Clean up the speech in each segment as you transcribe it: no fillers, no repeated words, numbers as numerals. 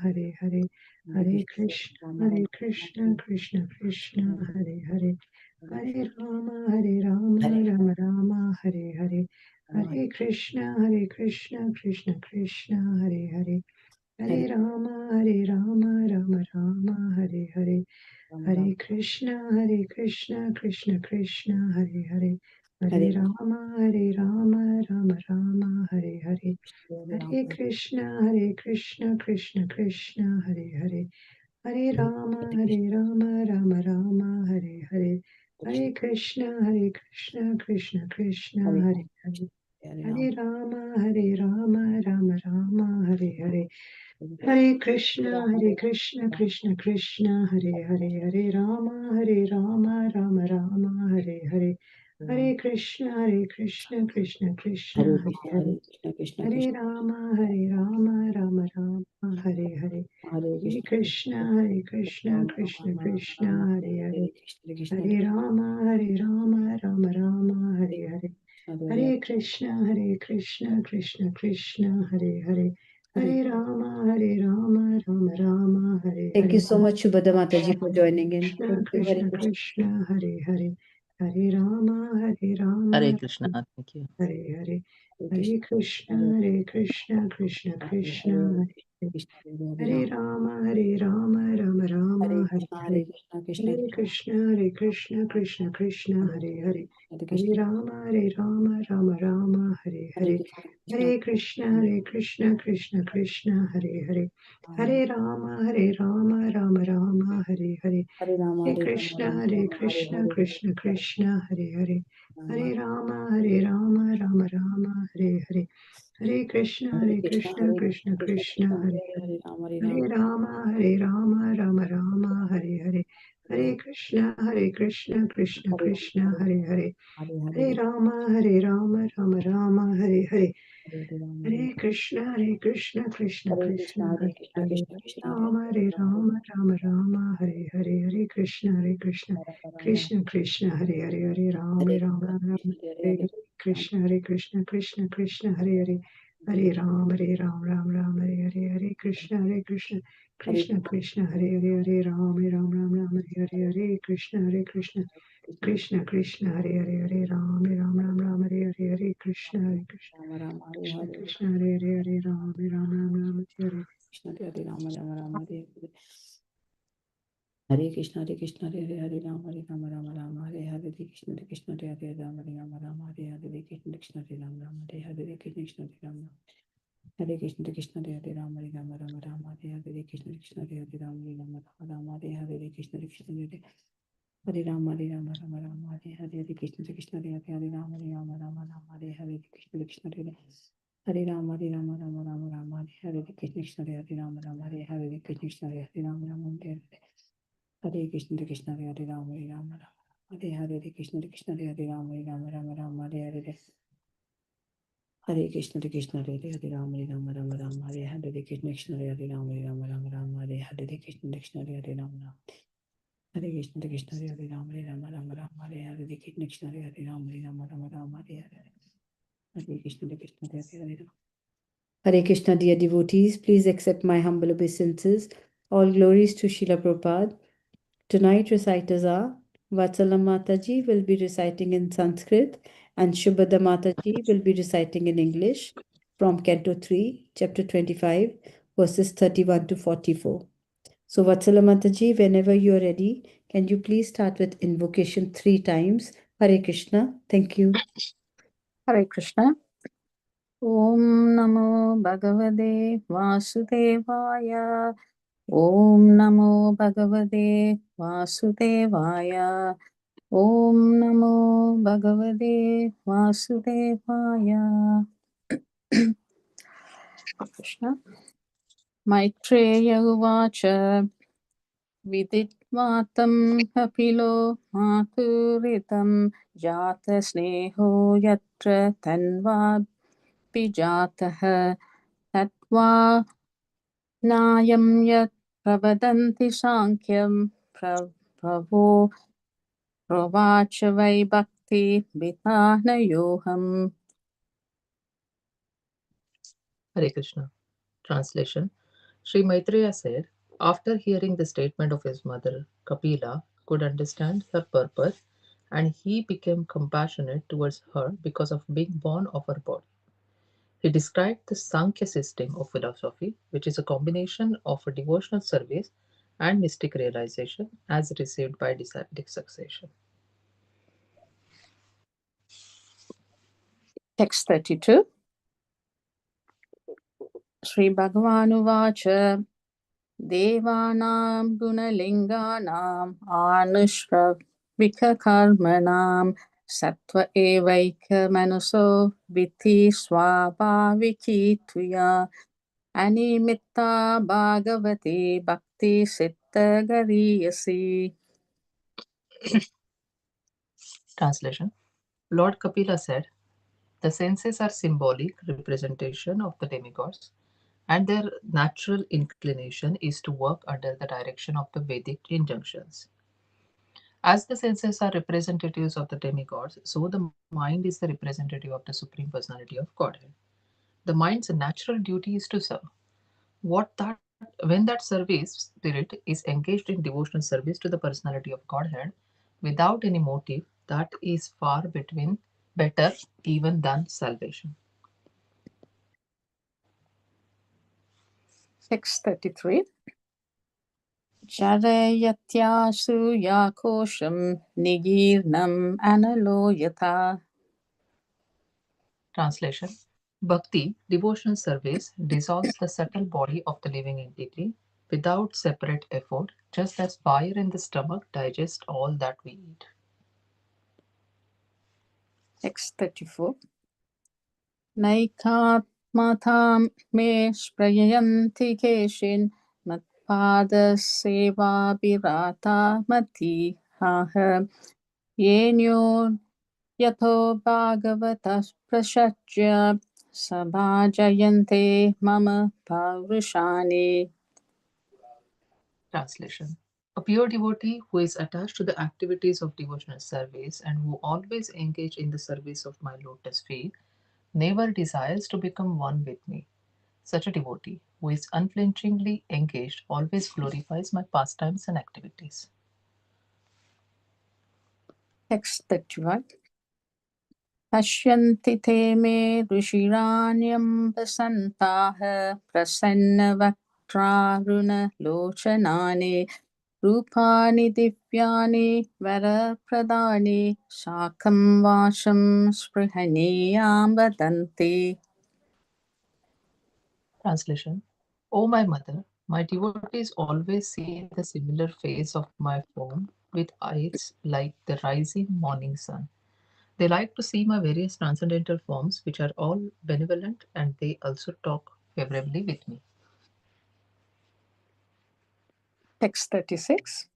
Hare Hare, Hare Krishna, Krishna Krishna, Hare Hare, Hare Rama, Rama Rama, Hare Hare, Hare Krishna, Krishna Krishna, Hare Hare, Hare Rama, Rama Rama, Hare Hare, Hare Krishna, Krishna Krishna, Hare Hare, Hare Rama, Rama Rama, Hare Hare, Hare Krishna, Krishna Krishna, Hare Hare, Hare Rama, Rama Rama, Hare Hare, Hare Krishna, Krishna Krishna, Hare Hare, Hare Rama, Rama Rama, Hare Hare, Hare Krishna, Krishna Krishna, Hare Hare, Hare Rama, Rama Rama, Hare Hare, Hare Krishna, Krishna Krishna, Hare Hare, Hare Rama, Rama Rama, Hare Hare, Hare Krishna, Krishna Krishna, Hare Hare, Hare Rama, Rama Rama, Hare Hare, Hare Krishna, Krishna Krishna, Hare Hare, Hare Rama, Rama Rama, Hare Hare. Thank you so much, Shubhada Mataji, for joining in. Krishna Krishna, Hare Hare, Hare Rama, Hare Krishna. Thank you. Hare Hare, Hare Krishna, Krishna Krishna, Hare Rama, Rama Rama, Hare Hare, Hare Krishna, Krishna, Hare Hare, Hare Rama, Rama, Hare Hare, Hare Krishna, Krishna, Hare Hare, Hare Rama, Rama Rama, Hare Hare, Hare Krishna, Krishna, Hare Hare, Hare Rama, Rama Rama, Hare Hare, Hare Krishna, Krishna Krishna, Hare Hare, Hare Rama, Rama Rama, Hare Hare, Hare Krishna, Krishna Krishna, Hare Hare, Hare Rama, Rama Rama, Hare Hare, Hare Krishna, Krishna Krishna, Hare Hare, Rama, Rama Rama, Hare Hare, Hare Krishna, Krishna, Hare Hare, Hare Rama, Hare Krishna, Krishna, Hare Hare, Hare Ram, Ram, Hare Hare, Hare Krishna, Krishna, Hare Hare, Hare Ram, Ram, Hare Hare, Hare Krishna, Krishna, Hare Hare, Hare Ram, Ram, Hare Hare, Hare Krishna, Krishna, Hare Hare, Hare Ram, Ram, Hare Hare. Hare Krishna, Hare Hare Rama, Rama, Hare Hare, Hare Krishna, Hare Rama, Rama, Hare Hare, Krishna, Hare Rama, Hare Krishna, Hare Rama, Hare Krishna, Hare Rama, Rama, Hare Hare, Krishna, Hare Rama, Rama, Hare Hare, Krishna, Hare Rama, Rama, Hare Hare, Krishna, Hare Rama, Rama, Hare Hare, Krishna, Hare Rama, Rama, Hare Hare, Krishna, Hare Rama, Hare Hare, Krishna, Hare Rama, Hare Hare Krishna, Hare Rama, Hare Hare, Krishna, Hare Rama, Rama, Hare Hare, Hare Krishna, Hare Rama, Hare Hare, Krishna, Hare Rama, Hare Hare, Krishna, Hare Rama, Hare Krishna, Hare Rama, Hare Hare, Krishna, Hare Rama, Hare Hare, Hare Krishna, Hare Rama. Hare Krishna, dear devotees, please accept my humble obeisances. All glories to Srila Prabhupada. Tonight reciters are Vatsala Mataji will be reciting in Sanskrit and Shubhada Mataji will be reciting in English from Canto 3, Chapter 25, verses 31 to 44. So Vatsala Mataji, whenever you are ready, can you please start with invocation 3 times? Hare Krishna. Thank you. Hare Krishna. Om Namo Bhagavate Vasudevaya. Om Namo Bhagavate Vasudevaya. Om Namo Bhagavate Vasudevaya. Krishna. Maitreya Uvacha Viditvatam Kapilo Maturitam Jata Sneho Yatra Tanva Pijataha Tatva Nayam Yat Pravadanti Sankyam Pravo Provacha Vai Bhakti Vitana Yoham. Hare Krishna. Translation. Sri Maitreya said, after hearing the statement of his mother, Kapila could understand her purpose and he became compassionate towards her because of being born of her body. He described the Sankhya system of philosophy, which is a combination of a devotional service and mystic realization as received by disciplic succession. Text 32. Sri Bhagavanuvacha Devanam Gunalinganam Anushravikakarmanam Sattva Evaika Manaso Viti Swabhaviki Tuya Animitta Bhagavati Bhakti Sitta Gariyasi. Translation. Lord Kapila said, the senses are symbolic representation of the demigods, and their natural inclination is to work under the direction of the Vedic injunctions. As the senses are representatives of the demigods, so the mind is the representative of the Supreme Personality of Godhead. The mind's natural duty is to serve. When that service spirit is engaged in devotional service to the personality of Godhead without any motive, that is far better even than salvation. Text 33. Charayatyasu yakosham nigirnam analo yatha. Translation. Bhakti, devotional service, dissolves the subtle body of the living entity without separate effort, just as fire in the stomach digests all that we eat. Text 34. Naikatmatham me sprayanti keshin matpada seva birata mati haha yenyo yato bhagavatas prashachya sabhajayante mama parushani. Translation. A pure devotee who is attached to the activities of devotional service and who always engage in the service of my lotus feet never desires to become one with me. Such a devotee who is unflinchingly engaged always glorifies my pastimes and activities. Text 31. Pashyanti te me rushiranyam vasantaha prasannavaktraruna lochanani Rupani divyani varapradani Shakam vasham sprihaniam vadanti. Translation. O my mother, my devotees always see the similar face of my form with eyes like the rising morning sun. They like to see my various transcendental forms, which are all benevolent, and they also talk favorably with me. Text 36.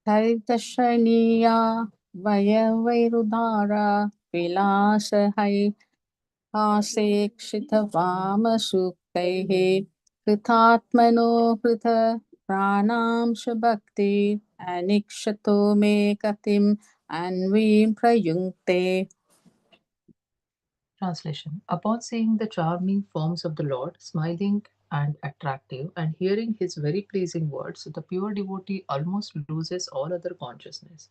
Haridashaniya Vayavairudhara Vilasahai Asekshitavamasuktaihi Kritatmano Krita Pranam Shabakti Anikshato me Katim Anvim Prayunkte. Translation. Upon seeing the charming forms of the Lord, smiling and attractive, and hearing his very pleasing words, the pure devotee almost loses all other consciousness.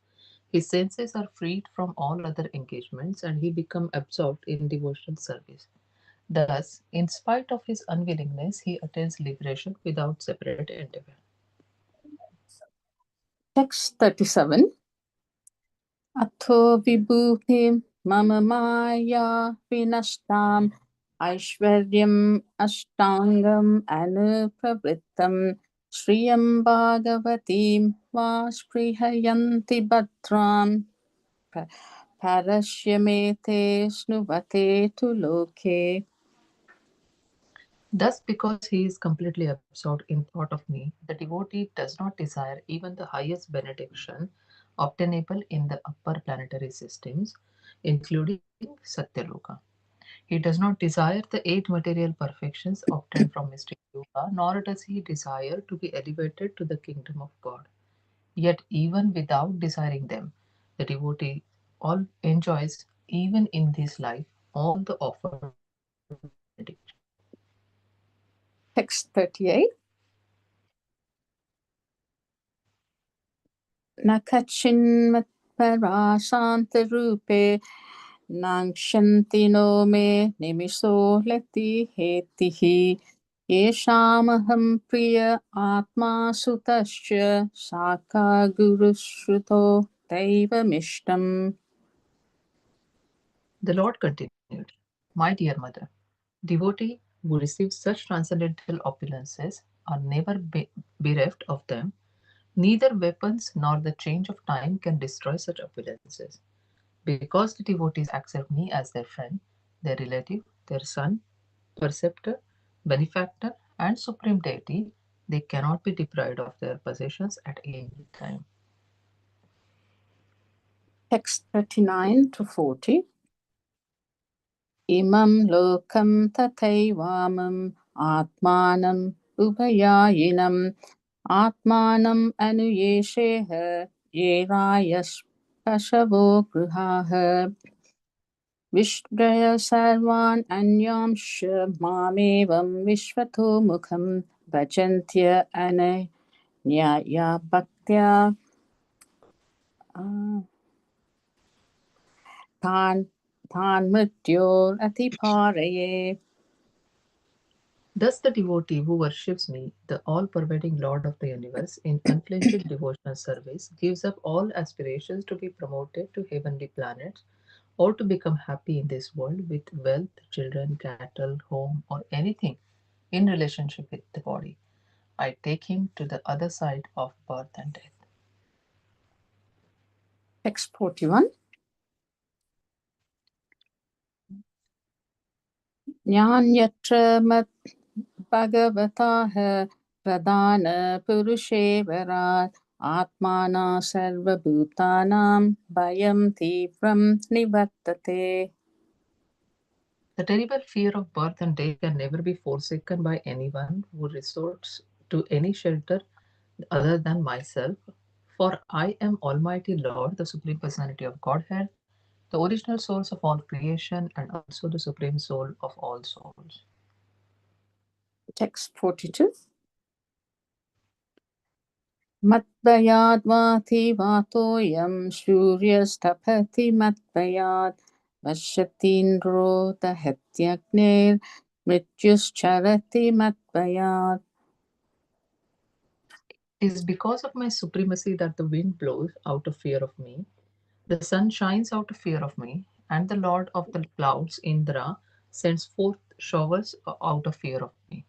His senses are freed from all other engagements and he becomes absorbed in devotional service. Thus, in spite of his unwillingness, he attains liberation without separate endeavor. Text 37. Atho vibhutim mama maya vinashtam Aishwaryam ashtangam anupravrittam Shriyam bhagavatim vasprihayanti bhatram Parashyamete snuvate tu loke. Thus, because he is completely absorbed in thought of me, the devotee does not desire even the highest benediction obtainable in the upper planetary systems, including Satyaloka. He does not desire the 8 material perfections obtained from mystic yoga, nor does he desire to be elevated to the kingdom of God. Yet, even without desiring them, the devotee all enjoys, even in this life, all the offered benedictions. Text 38. Nakachinmat parasantarupe nangshanti no me nimiso leti hetihi yeshamaham priya atma sutasya saka gurusruto devamishtam. The Lord continued, My dear mother, devotee who receives such transcendental opulences are never bereft of them. Neither weapons nor the change of time can destroy such opulences. Because the devotees accept me as their friend, their relative, their son, preceptor, benefactor, and supreme deity, they cannot be deprived of their possessions at any time. Text 39 to 40. Imam lokam tathaivaam atmanam upayayinam atmanam anuyesheha yerayas pashavo gruhaha vishraya sarvan anyamsha mamevam vishvato mukham bhajantya ananyaya bhaktya tan mrityor atiparaye. Thus, the devotee who worships me, the all pervading Lord of the universe, in unflinching devotional service, gives up all aspirations to be promoted to heavenly planets or to become happy in this world with wealth, children, cattle, home, or anything in relationship with the body. I take him to the other side of birth and death. Text 41. Nyanyatra mat bhagavataha pradana purushe varat atmana sarva bhutanam bhayam tivram nivattate. The terrible fear of birth and death can never be forsaken by anyone who resorts to any shelter other than myself, for I am Almighty Lord, the Supreme Personality of Godhead, the original source of all creation, and also the Supreme Soul of all souls. Text 42. Matbayad vati vatoyam shuryastapati matbayad vashatindro dahatyagnir mrityuscharati matbayad. It is because of my supremacy that the wind blows out of fear of me, the sun shines out of fear of me, and the Lord of the clouds, Indra, sends forth showers out of fear of me.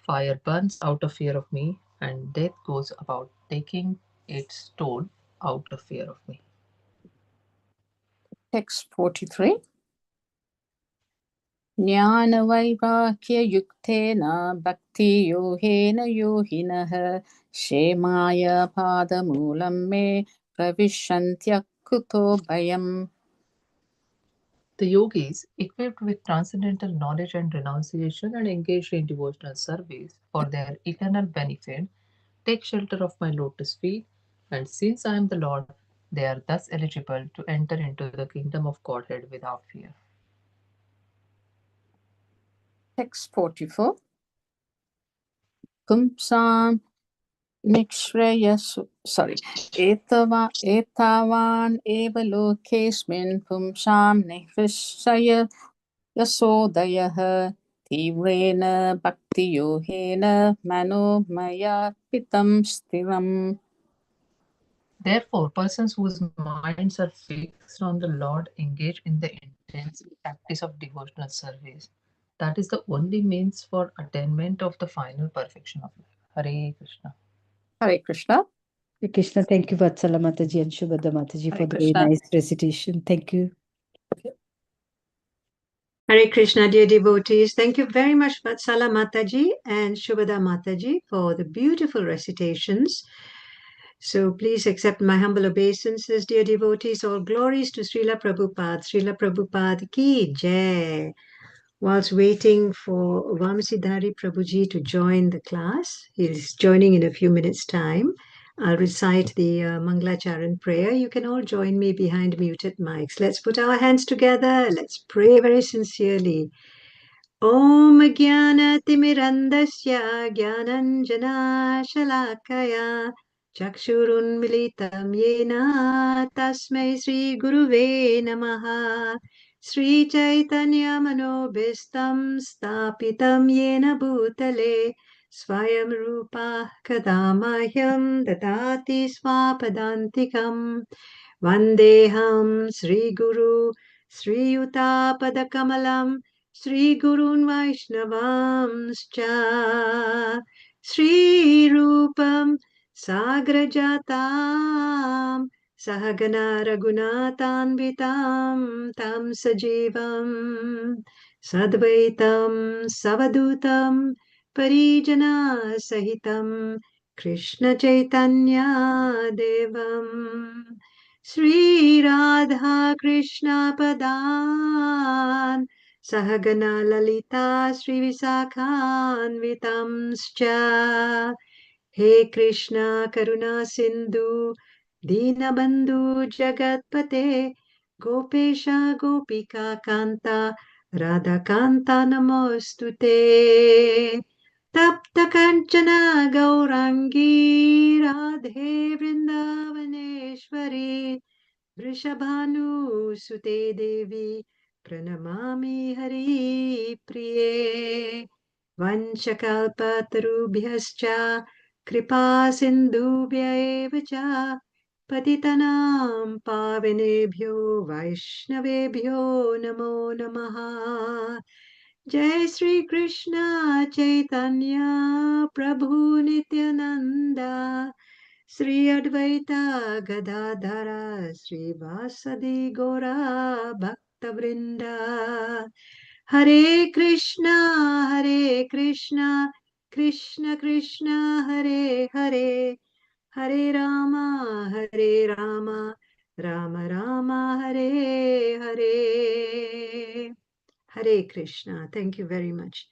Fire burns out of fear of me, and death goes about taking its toll out of fear of me. Text 43. Jnana vaivakya yuktena bhakti yohena yohinah shemaya padamulam me pravishantya kuto bhayam. The yogis, equipped with transcendental knowledge and renunciation and engaged in devotional service for their eternal benefit, take shelter of my lotus feet, and since I am the Lord, they are thus eligible to enter into the kingdom of Godhead without fear. Text 44. Pumsam etavan eva lokesmin pumsam nihvishaya yasodayah tivrena bhakti yohena manomaya pitam stiram. Therefore, persons whose minds are fixed on the Lord engage in the intense practice of devotional service. That is the only means for attainment of the final perfection of life. Hare Krishna. Hare Krishna. Hare Krishna. Thank you, Vatsala Mataji and Shubhada Mataji, for the very nice recitation. Thank you. Hare Krishna, dear devotees. Thank you very much, Vatsala Mataji and Shubhada Mataji, for the beautiful recitations. So please accept my humble obeisances, dear devotees. All glories to Srila Prabhupada. Srila Prabhupada ki jai. Whilst waiting for Vamsi Dhari Prabhuji to join the class, he's joining in a few minutes' time. I'll recite the Mangalacharan prayer. You can all join me behind muted mics. Let's put our hands together. Let's pray very sincerely. ॐ ज्ञानतिमिरन्धस्य ज्ञानञ्जनाशलाकया चक्षुरुन्मिलितं येन तस्मै श्रीगुरुवे नमः। श्रीचैतन्यमनोभीष्टं स्थापितं येन भूतले स्वयं रूपा कदा मह्यं ददाति स्वापदान्तिकम्। वन्देऽहं श्रीगुरु श्रीयुतापदकमलं श्रीगुरून् वैष्णवांश्च श्रीरूपं साग्रजातां सहगना रघुनाथान्वितां तं सजीवं सद्वैतं सवधूतं परिजनसहितं कृष्णचैतन्यदेवम् श्रीराधा कृष्णपदान् सहगना ललिता श्रीविशाखान्वितांश्च हे कृष्ण करुणा सिन्धु दीनबन्धु जगत्पते गोपेश गोपिका कान्ता राधाकान्ता नमोऽस्तु ते तप्त कंचन गौरांगी राधे वृंदावनेश्वरी वृषभानुसुते देवी प्रणमामि हरिप्रिये वंशकल्पतरुभ्यश्च कृपा सिन्धुभ्य एव च पतितनां पावनेभ्यो वैष्णवेभ्यो नमो नमः। जय श्री कृष्ण चैतन्य प्रभु नित्यानंद श्री अद्वैता गदाधर श्रीवासदि गौरा भक्तवृंद हरे Krishna Krishna Krishna Hare Hare Hare Ram Ram Ram Hare Hare Hare Krishna. Thank you very much.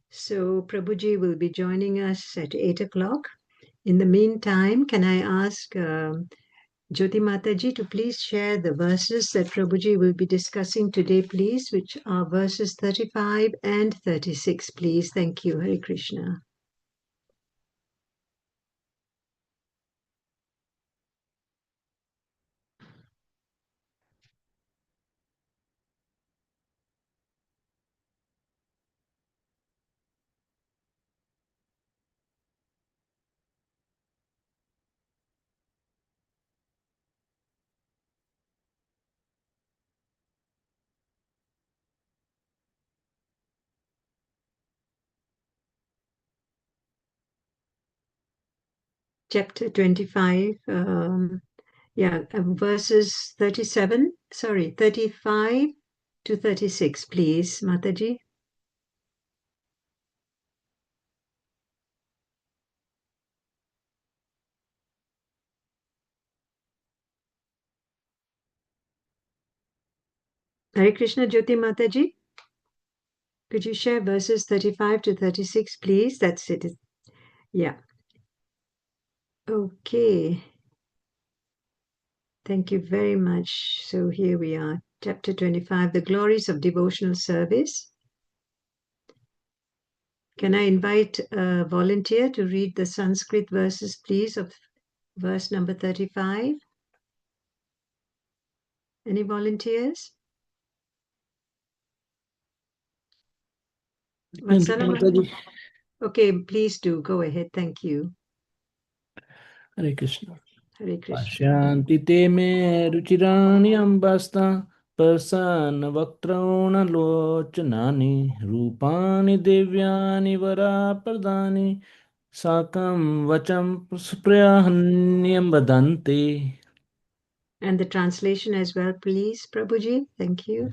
So Prabhuji will be joining us at 8 o'clock. In the meantime, can I ask Jyoti Mataji to please share the verses that Prabhuji will be discussing today, please, which are verses 35 and 36, please. Thank you. Hare Krishna. Chapter 25, verses 35 to 36, please, Mataji. Hare Krishna, Jyoti Mataji. Could you share verses 35 to 36, please? That's it. Yeah. Okay. Thank you very much. So here we are, chapter 25, the glories of devotional service. Can I invite a volunteer to read the Sanskrit verses, please, of verse number 35? Any volunteers? Vatsala? Okay, please do. Go ahead. Thank you. Hare Krishna. Hare Krishna. Ashanti te me ruchirani ambasta prasana vaktrauna lochanani rupani devyani vara pradani sakam vacham sprayahanyam vadante. And the translation as well, please, Prabhuji. Thank you.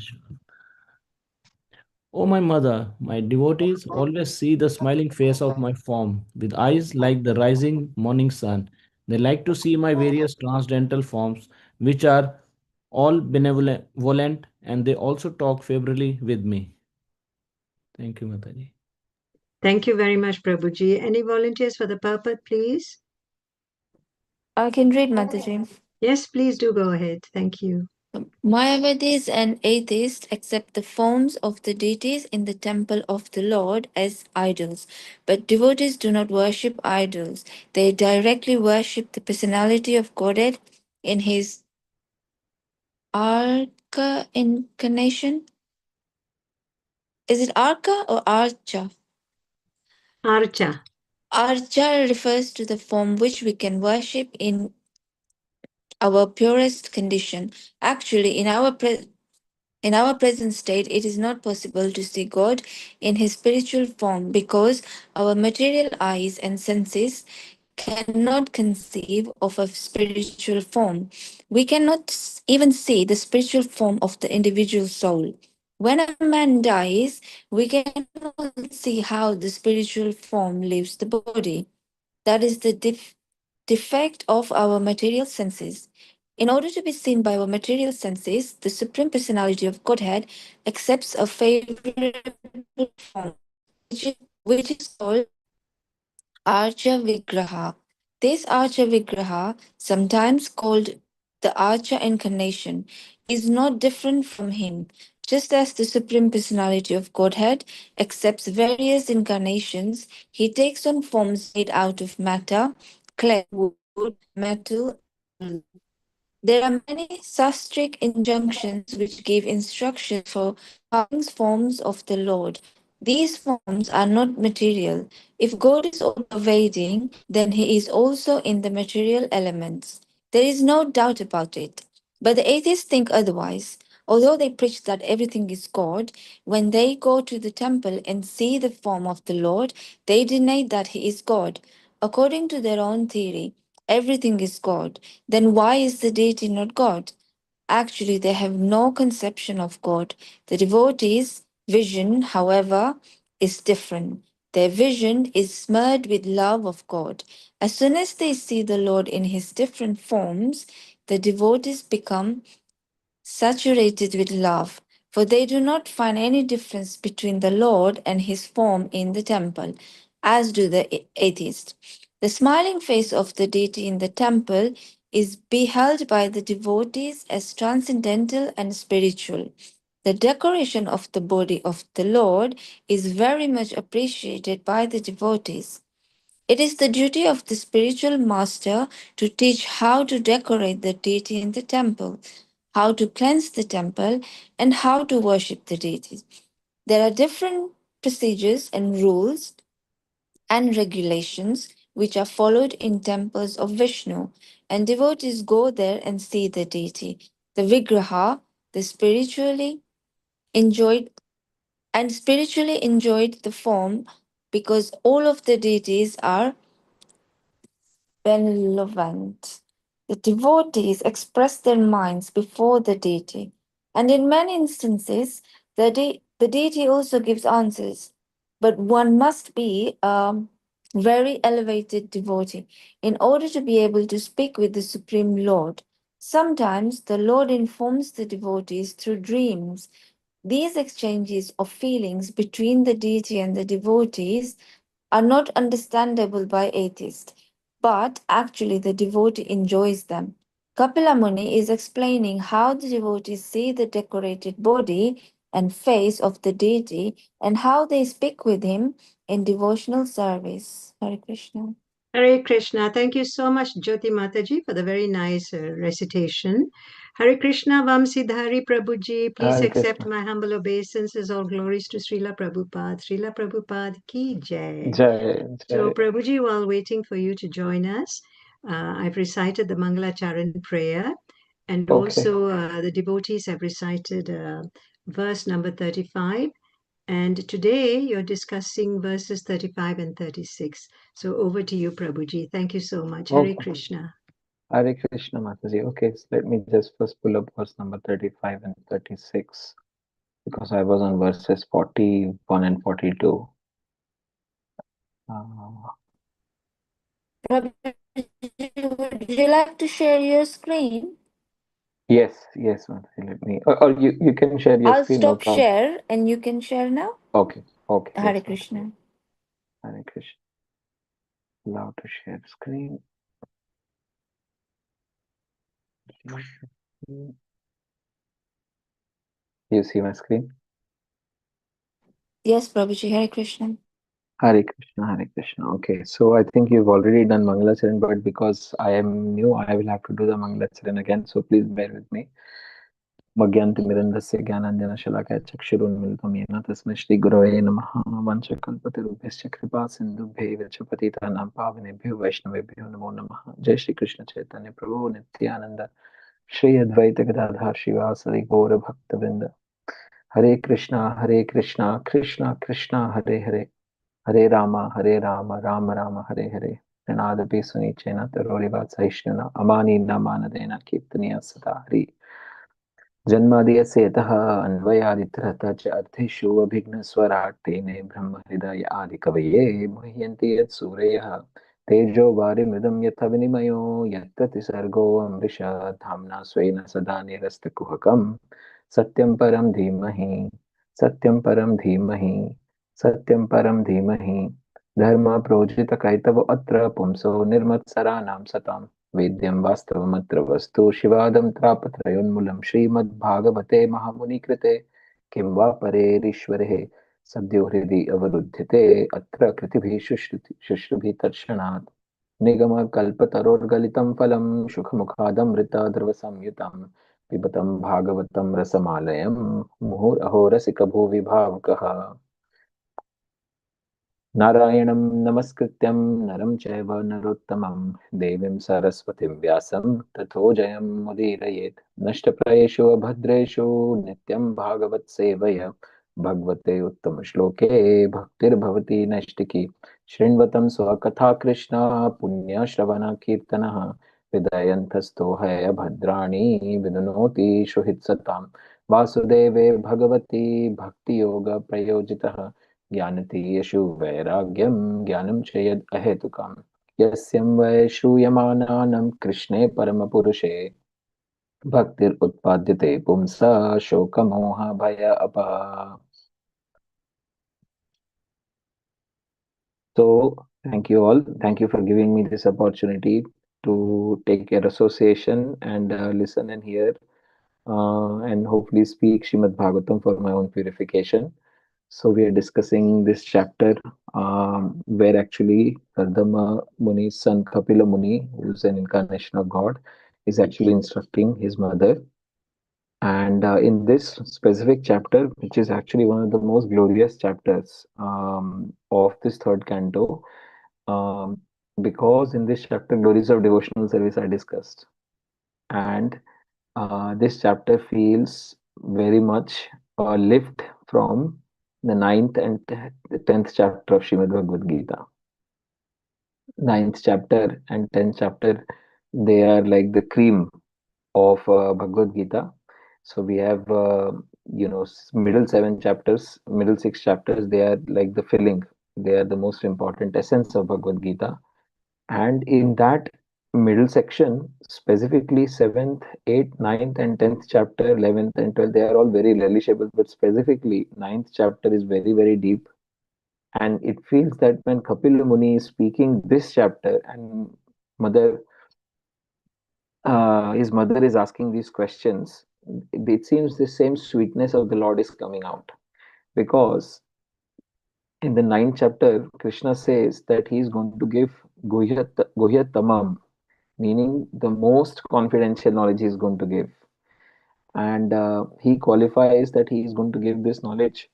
O my mother, my devotees always see the smiling face of my form with eyes like the rising morning sun. They like to see my various transcendental forms, which are all benevolent, and they also talk favorably with me. Thank you, Mataji. Thank you very much, Prabhuji. Any volunteers for the purport, please? I can read, Mataji. Yes, please do go ahead. Thank you. Mayavadis and atheists accept the forms of the deities in the temple of the Lord as idols, but devotees do not worship idols. They directly worship the personality of Godhead in his Arca incarnation. Is it Arca or Archa? Archa. Archa refers to the form which we can worship in our purest condition. Actually, in our present state, it is not possible to see God in his spiritual form because our material eyes and senses cannot conceive of a spiritual form. We cannot even see the spiritual form of the individual soul. When a man dies, we cannot see how the spiritual form leaves the body. That is the defect of our material senses. In order to be seen by our material senses, the Supreme Personality of Godhead accepts a favorable form, which is called Archa Vigraha. This Archa Vigraha, sometimes called the Archa Incarnation, is not different from him. Just as the Supreme Personality of Godhead accepts various incarnations, he takes on forms made out of matter, clay, wood, metal. There are many sastric injunctions which give instructions for having forms of the Lord. These forms are not material. If God is all pervading, then he is also in the material elements. There is no doubt about it. But the atheists think otherwise. Although they preach that everything is God, when they go to the temple and see the form of the Lord, they deny that he is God. According to their own theory, everything is God. Then why is the deity not God? Actually, they have no conception of God. The devotees' vision, however, is different. Their vision is smeared with love of God. As soon as they see the Lord in his different forms, the devotees become saturated with love, for they do not find any difference between the Lord and his form in the temple, as do the atheists. The smiling face of the deity in the temple is beheld by the devotees as transcendental and spiritual. The decoration of the body of the Lord is very much appreciated by the devotees. It is the duty of the spiritual master to teach how to decorate the deity in the temple, how to cleanse the temple, and how to worship the deity. There are different procedures and rules and regulations which are followed in temples of Vishnu, and devotees go there and see the deity. The Vigraha, the enjoyed spiritually enjoyed the form because all of the deities are benevolent. The devotees express their minds before the deity, and in many instances, the deity also gives answers. But one must be a very elevated devotee in order to be able to speak with the Supreme Lord. Sometimes the Lord informs the devotees through dreams. These exchanges of feelings between the deity and the devotees are not understandable by atheists, but actually the devotee enjoys them. Kapila Muni is explaining how the devotees see the decorated body and face of the deity and how they speak with him in devotional service. Hare Krishna. Hare Krishna. Thank you so much, Jyoti Mataji, for the very nice recitation. Hare Krishna, Vamsi Dhari Prabhuji. Please Hare accept Krishna. my humble obeisances. All glories to Srila Prabhupada. Srila Prabhupada ki jai. Jai, So, Jai. Prabhuji, while waiting for you to join us, I've recited the Mangalacharan prayer, and Okay. also the devotees have recited verse number 35. And today you're discussing verses 35 and 36. So over to you, Prabhuji. Thank you so much. Hare Okay. Krishna. Hare Krishna Mataji. Okay, so let me just first pull up verse number 35 and 36 because I was on verses 41 and 42. Would you like to share your screen? Yes, Mataji, let me. Or you can share your I'll screen, no stop problem. share and you can share now. Okay, Hare yes, Mataji. Krishna. Hare Krishna. Allow to share screen. You see my screen? Yes, Prabhuji, Hare Krishna. Hare Krishna, Hare Krishna. Okay, so I think you've already done Mangalacharan, but because I am new, I will have to do the Mangalacharan again. So please bear with me. मज्ञान्तिमिरन्दस्य ज्ञानाञ्जनशलाकया चक्षुरुन्मिलितं येन तस्मै श्रीगुरवे नमः वंशकल्पतरुभ्यश्च कृपा सिन्धुभ्यैव च पतितानां पावनेभ्यो वैष्णवेभ्यो नमो नमः। जय श्री कृष्ण चैतन्य प्रभु नित्यानंद श्री अद्वैत गदाधर शिवासदि गौर भक्तवृंद। हरे कृष्णा कृष्णा कृष्णा हरे हरे, हरे राम राम राम हरे हरे। प्रणादपि सुनिचेन तरोरिवा सहिष्णुना अमानि नमानदेन कीर्तनीया सदा हरि। जन्माद्यस्य यतः अन्वयादित्रतः च अर्थेषु अभिघ्नस्वराट् तेने ब्रह्महृदय आदिकवये मुह्यन्ति यत्सूरयः तेजो वारिमृदं यथा विनिमयो यत्र त्रिसर्गो अमृषा धाम्ना स्वेन सदा निरस्तकुहकं सत्यं परं धीमहि सत्यं परं धीमहि सत्यं परं धीमहि। धर्म प्रोजितकैतव अत्र पुंसो निर्मत्सराणां सताम् वेद्यं वास्तवमत्र वस्तु शिवादं त्रापत्रयोन्मूलं श्रीमद्भागवते महामुनिकृते किं वा परेरीश्वरे सद्यो हृदि अवरुध्यते अत्र कृतिभिः शुश्रुभिः तर्षणात् निगमकल्पतरोर्गलितं फलं सुखमुखादमृताद्रवसंयुतं पिबतं भागवतं रसमालयं मुहुरहो रसिकभुविभावुकः। नारायणं नमस्कृत्यं नरं चैव नरोत्तमं देवीं सरस्वतीं व्यासं ततो जयं मुदीरयेत्। नष्टप्रायेषु अभद्रेषु नित्यं भागवत सेवया भगवते उत्तमश्लोके भक्तिर्भवति नैष्टिकी। शृण्वतं स्वकथा कृष्णा पुण्यश्रवणकीर्तनः हृदयन्थस्थो भद्राणि विदुनोति सुहृत्सताम्। वासुदेवे भगवती भक्तियोगप्रयोजितः ज्ञानतीयषु वैराग्यं ज्ञानं च यद् अहेतुकम् यस्यं वै श्रूयमाणानां कृष्णे परमपुरुषे भक्तिरुत्पाद्यते पुंसा शोकमोहभय अपः। So thank you all. Thank you for giving me this opportunity to take your association and listen and hear and hopefully speak Srimad Bhagavatam for my own purification. So we are discussing this chapter where actually Kardama Muni's son Kapila Muni, who is an incarnation of God, is actually instructing his mother. And in this specific chapter, which is actually one of the most glorious chapters of this third canto, um, because in this chapter, glories of devotional service are discussed. And this chapter feels very much a lift from the ninth and the 10th chapter of Srimad Bhagavad Gita. Ninth chapter and 10th chapter, they are like the cream of Bhagavad Gita. So we have, middle 7 chapters, middle 6 chapters, they are like the filling. They are the most important essence of Bhagavad Gita. And in that middle section, specifically 7th, 8th, 9th, and 10th chapter, 11th and 12th, they are all very relishable. But specifically, 9th chapter is very, very deep. And it feels that when Kapil Muni is speaking this chapter and mother, his mother is asking these questions, it seems the same sweetness of the Lord is coming out. Because in the 9th chapter, Krishna says that he is going to give Guhyat Tamam, meaning the most confidential knowledge he is going to give. And he qualifies that he is going to give this knowledge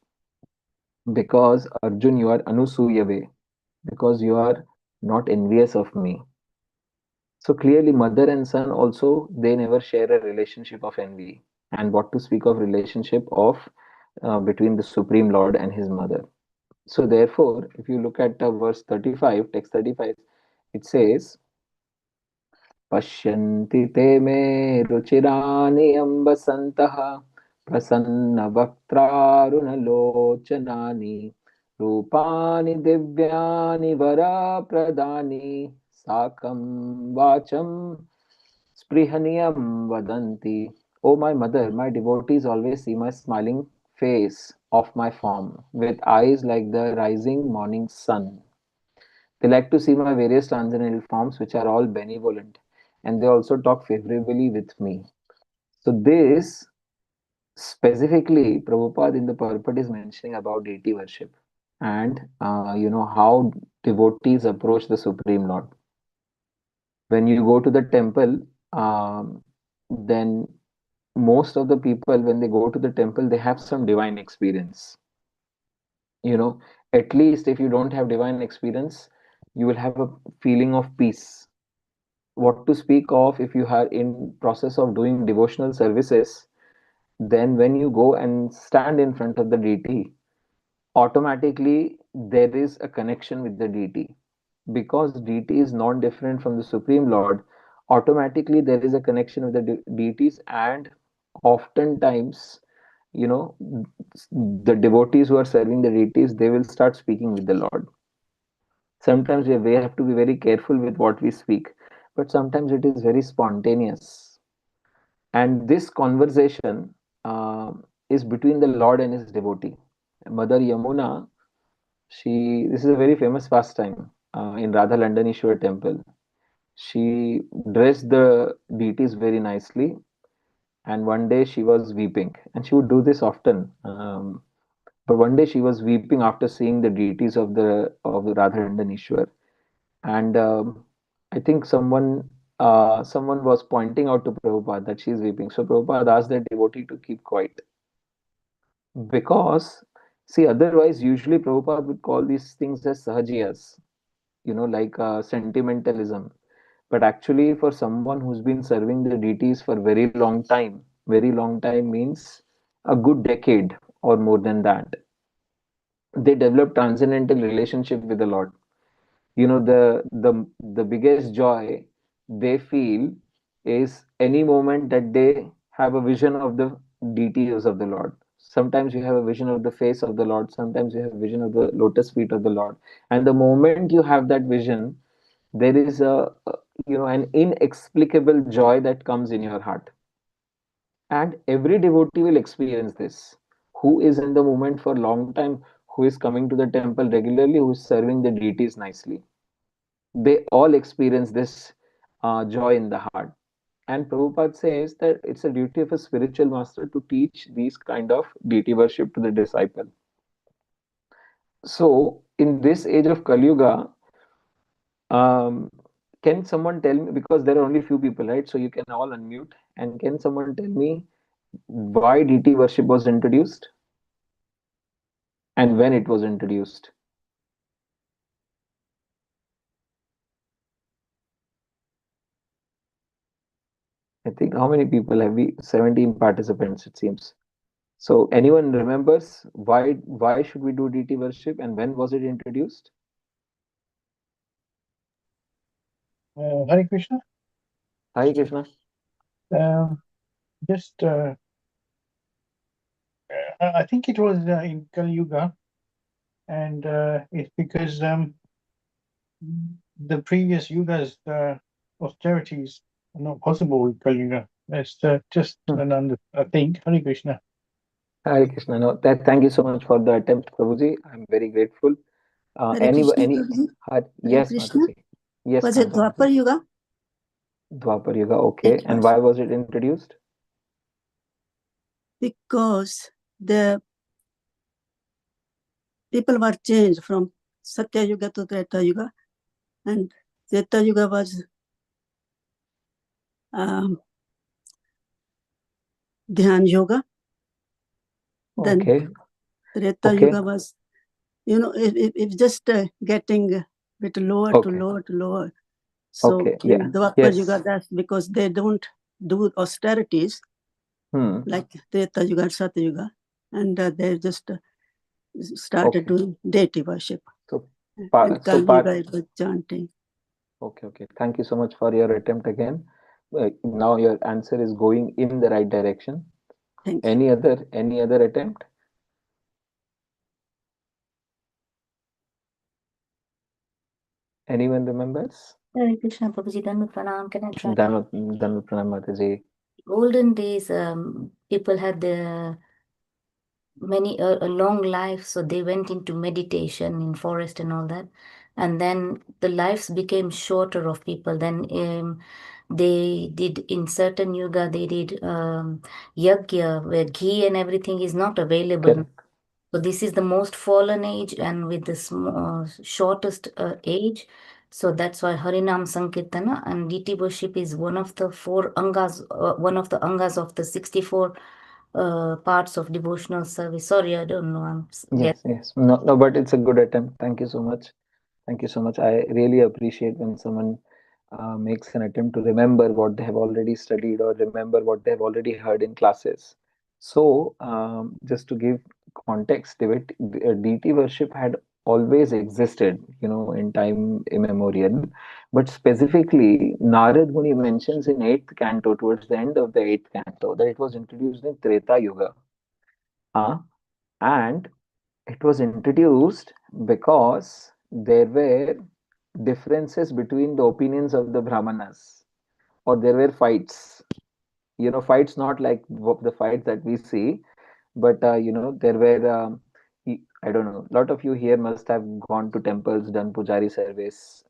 because Arjun, you are Anusuyave, because you are not envious of me. So clearly, mother and son also, they never share a relationship of envy. And what to speak of relationship of between the Supreme Lord and his mother. So therefore, if you look at verse 35, text 35, it says, पश्यन्ति ते मे रुचिराणि अम्बसन्तः प्रसन्नवक्त्रारुणलोचनानि रूपाणि दिव्यानि वरप्रदानि साकं वाचं स्पृहणीयं वदन्ति. O my mother, my devotees always see my smiling face of my form, with eyes like the rising morning sun. They like to see my various transcendental forms, which are all benevolent, and they also talk favorably with me. So, this Specifically, Prabhupada in the purport is mentioning about deity worship and how devotees approach the Supreme Lord. When you go to the temple, then most of the people, when they go to the temple, they have some divine experience. At least if you don't have divine experience, you will have a feeling of peace. What to speak of if you are in process of doing devotional services, then when you go and stand in front of the deity, automatically there is a connection with the deity. Because deity is non different from the Supreme Lord, automatically there is a connection with the deities, and oftentimes, you know, the devotees who are serving the deities, they will start speaking with the Lord. Sometimes we have to be very careful with what we speak, but sometimes it is very spontaneous. And this conversation is between the Lord and his devotee. Mother Yamuna, this is a very famous pastime in Radha Landaneshwar temple. She dressed the deities very nicely, and one day she was weeping, and she would do this often. But one day she was weeping after seeing the deities of the Radha Landaneshwar, and I think someone was pointing out to Prabhupada that she is weeping. So Prabhupada asked the devotee to keep quiet, because see, otherwise usually Prabhupada would call these things as sahajiyas, like sentimentalism. But actually, for someone who's been serving the deities for very long time means a good decade or more than that, they develop transcendental relationship with the Lord. The biggest joy they feel is any moment that they have a vision of the deities of the Lord. Sometimes you have a vision of the face of the Lord, sometimes you have a vision of the lotus feet of the Lord, and the moment you have that vision, there is an inexplicable joy that comes in your heart. And every devotee will experience this, who is in the moment for a long time, who is coming to the temple regularly, who is serving the deities nicely. They all experience this joy in the heart. And Prabhupada says that it's a duty of a spiritual master to teach these kind of deity worship to the disciple. So in this age of Kali Yuga, um, can someone tell me, because there are only few people, right? So you can all unmute, and can someone tell me why deity worship was introduced and when it was introduced? I think how many people have we? 17 participants, it seems. So anyone remembers why should we do deity worship and when was it introduced? Hare Krishna. Hare Krishna. Just I think it was in Kali Yuga, and it's because the previous yugas austerities are not possible with Kali Yuga. That's just another thing. Hare Krishna. Hare Krishna. No, thank you so much for the attempt, Prabhuji. I'm very grateful. Hare Krishna, Prabhuji. Yes, Krishna. Mataji. Yes, Was it Mataji. Dwapar Yuga? Dwapar Yuga, okay. It And was. why was it introduced? Because the people were changed from Satya Yuga to Treta Yuga, and Treta Yuga was Dhyan Yoga. Then Okay. Treta Yuga was, it just getting a bit lower to lower to lower. So in Dwapar Yuga, that's because they don't do austerities like Treta Yuga or Satya Yuga, and they just started doing deity worship. And Kali Yuga it was chanting. Okay. Thank you so much for your attempt again. Now your answer is going in the right direction. Thank you. Any other attempt? Anyone remembers? Hare Krishna, Prabhuji, Dhanvat Pranam. Can I try? Dhanvat Pranam, Mataji. Olden days, people had a long life, so they went into meditation in forest and all that, and then the lives became shorter of people. Then they did in certain yuga, they did yagya, where ghee and everything is not available. Correct. So this is the most fallen age and with the shortest age. So that's why Harinam Sankirtana and deity worship is one of the four angas, one of the angas of the 64 parts of devotional service. Sorry, I don't know. Yes. No, but it's a good attempt. Thank you so much. Thank you so much. I really appreciate when someone makes an attempt to remember what they have already studied or remember what they have already heard in classes. So, just to give context, deity worship had always existed, in time immemorial. But specifically, Narad Muni mentions in 8th canto, towards the end of the 8th canto, that it was introduced in Treta Yuga. And it was introduced because there were differences between the opinions of the Brahmanas, or there were fights. Fights not like the fights that we see, but there were. I don't know. A lot of you here must have gone to temples, done pujari service.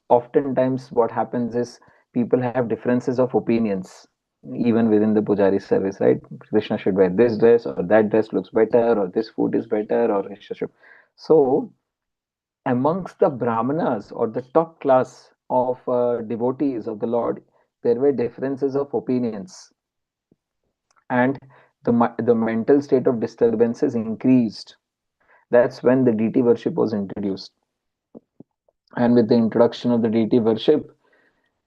Oftentimes, what happens is people have differences of opinions even within the pujari service, right? Krishna should wear this dress, or that dress looks better, or this food is better, or Krishna should. So, amongst the brahmanas or the top class of devotees of the Lord, there were differences of opinions, and the mental state of disturbances increased. That's when the deity worship was introduced, and with the introduction of the deity worship,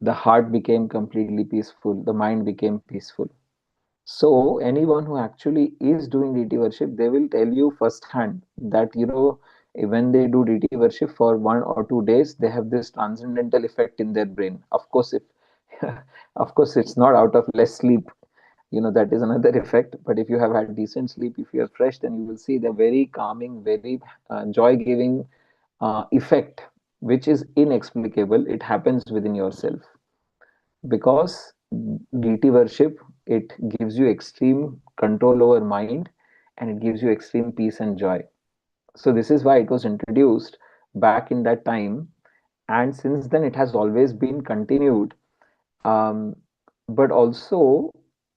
the heart became completely peaceful, the mind became peaceful. So anyone who actually is doing deity worship, they will tell you firsthand that when they do deity worship for 1 or 2 days, they have this transcendental effect in their brain. Of course, if of course it's not out of less sleep, that is another effect. But if you have had decent sleep, if you are fresh, then you will see the very calming, very joy-giving effect, which is inexplicable. It happens within yourself because deity worship, it gives you extreme control over mind, and it gives you extreme peace and joy. So this is why it was introduced back in that time, and since then it has always been continued. um, but also,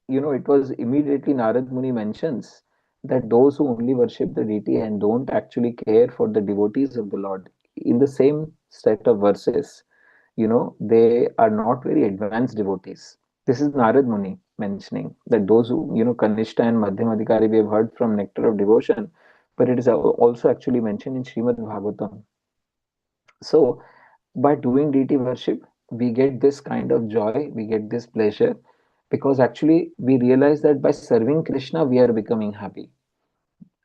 it was immediately Narad Muni mentions that those who only worship the deity and don't actually care for the devotees of the Lord, in the same set of verses, they are not very advanced devotees. This is Narad Muni mentioning that those who, Kanishta and Madhyamadikari, we have heard from Nectar of Devotion, but it is also actually mentioned in Srimad Bhagavatam. So, by doing deity worship, we get this kind of joy, we get this pleasure, because actually we realize that by serving Krishna, we are becoming happy.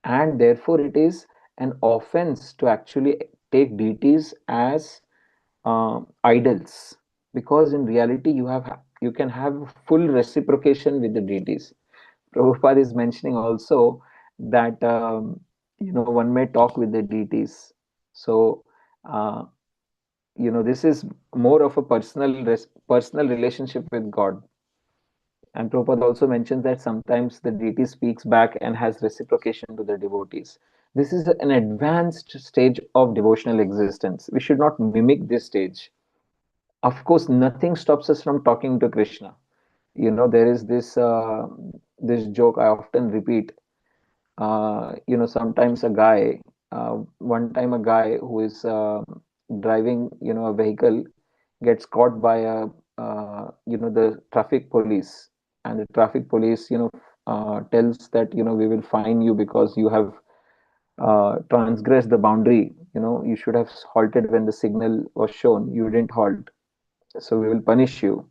And therefore, it is an offense to actually take deities as idols, because in reality you can have full reciprocation with the deities. Prabhupada is mentioning also that one may talk with the deities. So uh, this is more of a personal relationship with God. And Prabhupada also mentions that sometimes the deity speaks back and has reciprocation to the devotees. This is an advanced stage of devotional existence. We should not mimic this stage. Of course, nothing stops us from talking to Krishna. There is this joke I often repeat. Sometimes one time a guy who is driving, a vehicle, gets caught by the traffic police, and the traffic police, tells that, we will fine you because you have transgressed the boundary. You should have halted when the signal was shown. You didn't halt, so we will punish you.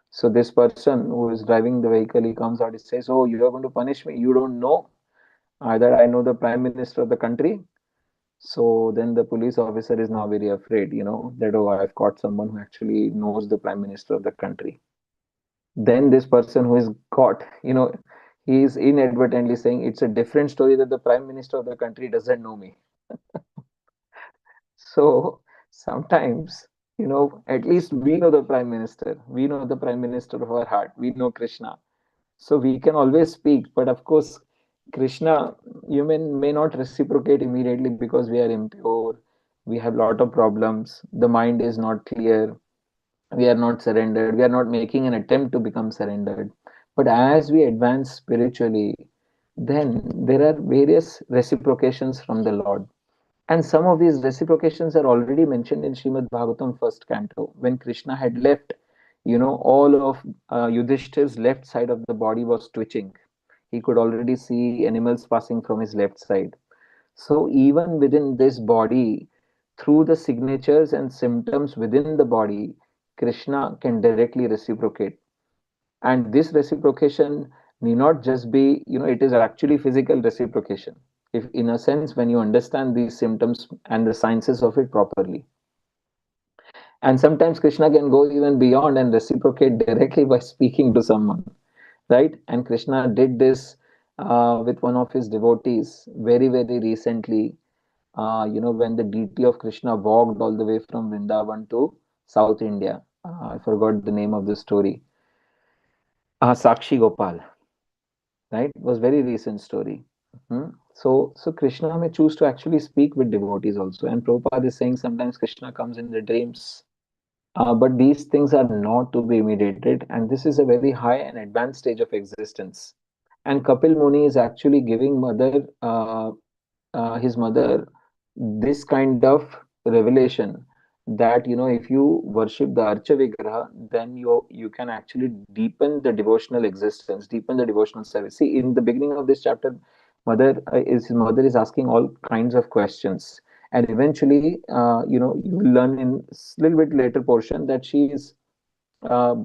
So this person who is driving the vehicle, he comes out, he says, "Oh, you are going to punish me? You don't know either I know the prime minister of the country." So then the police officer is now very afraid, that, oh, I've caught someone who actually knows the prime minister of the country. Then this person who is caught, he is inadvertently saying it's a different story that the prime minister of the country doesn't know me. So sometimes, at least we know the prime minister. We know the prime minister of our heart. We know Krishna. So we can always speak. But of course, Krishna, may not reciprocate immediately because we are impure. We have a lot of problems. The mind is not clear. we are not surrendered, we are not making an attempt to become surrendered. But as we advance spiritually, then there are various reciprocations from the Lord. And some of these reciprocations are already mentioned in Srimad Bhagavatam first canto. When Krishna had left, all of Yudhishthir's left side of the body was twitching. He could already see animals passing from his left side. So even within this body, through the signatures and symptoms within the body, Krishna can directly reciprocate. And this reciprocation need not just be, it is actually physical reciprocation. If in a sense, when you understand these symptoms and the sciences of it properly. And sometimes Krishna can go even beyond and reciprocate directly by speaking to someone, right? And Krishna did this with one of his devotees very, very recently. When the deity of Krishna walked all the way from Vrindavan to South India. I forgot the name of the story. Sakshi Gopal, right? It was very recent story. So Krishna may choose to actually speak with devotees also. And Prabhupada is saying sometimes Krishna comes in the dreams. But these things are not to be imitated, and this is a very high and advanced stage of existence. And Kapil Muni is actually giving his mother this kind of revelation that if you worship the Archa Vigraha, then you can actually deepen the devotional existence, deepen the devotional service. See, in the beginning of this chapter, his mother is asking all kinds of questions, and eventually, you will learn in little bit later portion that she is uh,